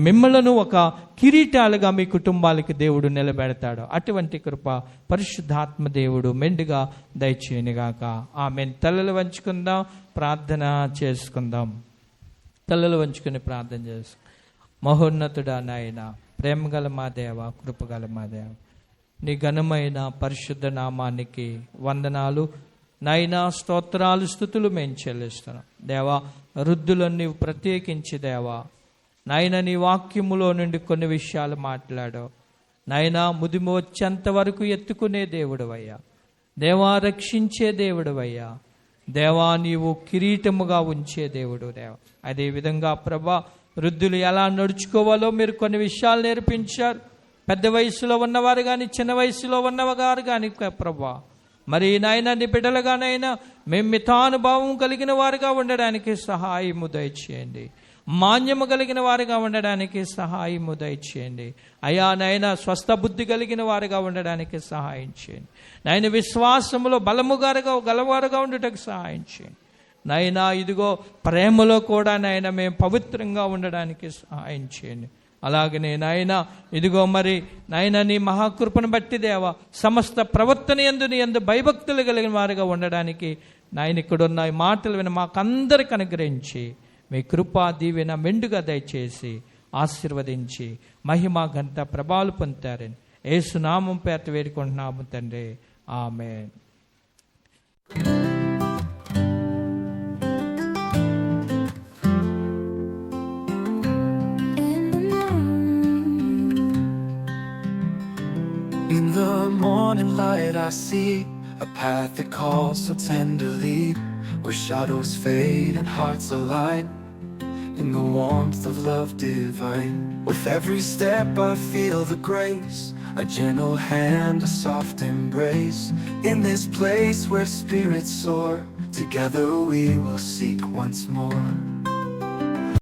మిమ్మలను ఒక కిరీటాలుగా మీ కుటుంబాలకి దేవుడు నిలబెడతాడు. అటువంటి కృప పరిశుద్ధాత్మ దేవుడు మెండుగా దయచేయనుగాక. ఆమేన్. తలలు వంచుకుందాం, ప్రార్థన చేసుకుందాం. తలలు వంచుకుని ప్రార్థన చేసుకుందాం. మహోన్నతుడా నాయన, ప్రేమగల మా దేవ, కృపగల మా దేవ, నీ ఘనమైన పరిశుద్ధ నామానికి వందనాలు నాయనా, స్తోత్రాలు, స్తుతులు మేము చెల్లిస్తున్నాం. దేవా, వృద్ధులను నీవు ప్రత్యేకించి దేవా నాయన నీ వాక్యములో నుండి కొన్ని విషయాలు మాట్లాడావు నాయనా. ముదిమి వచ్చేంత వరకు ఎత్తుకునే దేవుడవయ్యా, దేవా రక్షించే దేవుడవయ్యా, దేవా నీవు కిరీటముగా ఉంచే దేవుడు దేవా. అదేవిధంగా ప్రభా, వృద్ధులు ఎలా నడుచుకోవాలో మీరు కొన్ని విషయాలు నేర్పించారు. పెద్ద వయసులో ఉన్నవారు కానీ, చిన్న వయసులో ఉన్నవారు కానీ ప్రభా, మరి నాయన నీ బిడ్డలుగానైనా మేము మితానుభావం కలిగిన వారుగా ఉండడానికి సహాయము దయచేయండి, మాన్యము కలిగిన వారుగా ఉండడానికి సహాయము దయచేయండి అయా. నాయన స్వస్థ బుద్ధి కలిగిన వారుగా ఉండడానికి సహాయం చేయండి నాయన. విశ్వాసములో బలముగా గలవారుగా ఉండటానికి సహాయం చేయండి నాయన. ఇదిగో ప్రేమలో కూడా నాయన మేము పవిత్రంగా ఉండడానికి సహాయం చేయండి. అలాగనే నాయన ఇదిగో మరి నాయన నీ మహాకృపను బట్టి దేవా, సమస్త ప్రవర్తన యందు నీ యందు భయభక్తులు కలిగిన వారుగా ఉండడానికి నాయన ఇక్కడున్న ఈ మాటలు విన మాకందరికి అనుగ్రహించి మీ కృపా దీవెన మెండుగా దయచేసి ఆశీర్వదించి మహిమ ఘనత ప్రభావాలు పొందుతారని యేసు నామం పేరట వేడుకుంటున్నాము తండ్రి. ఆమేన్. In the morning light I see a path that calls so tenderly, where shadows fade and hearts align in the warmth of love divine. With every step I feel the grace, a gentle hand, a soft embrace. In this place where spirits soar, together we will seek once more.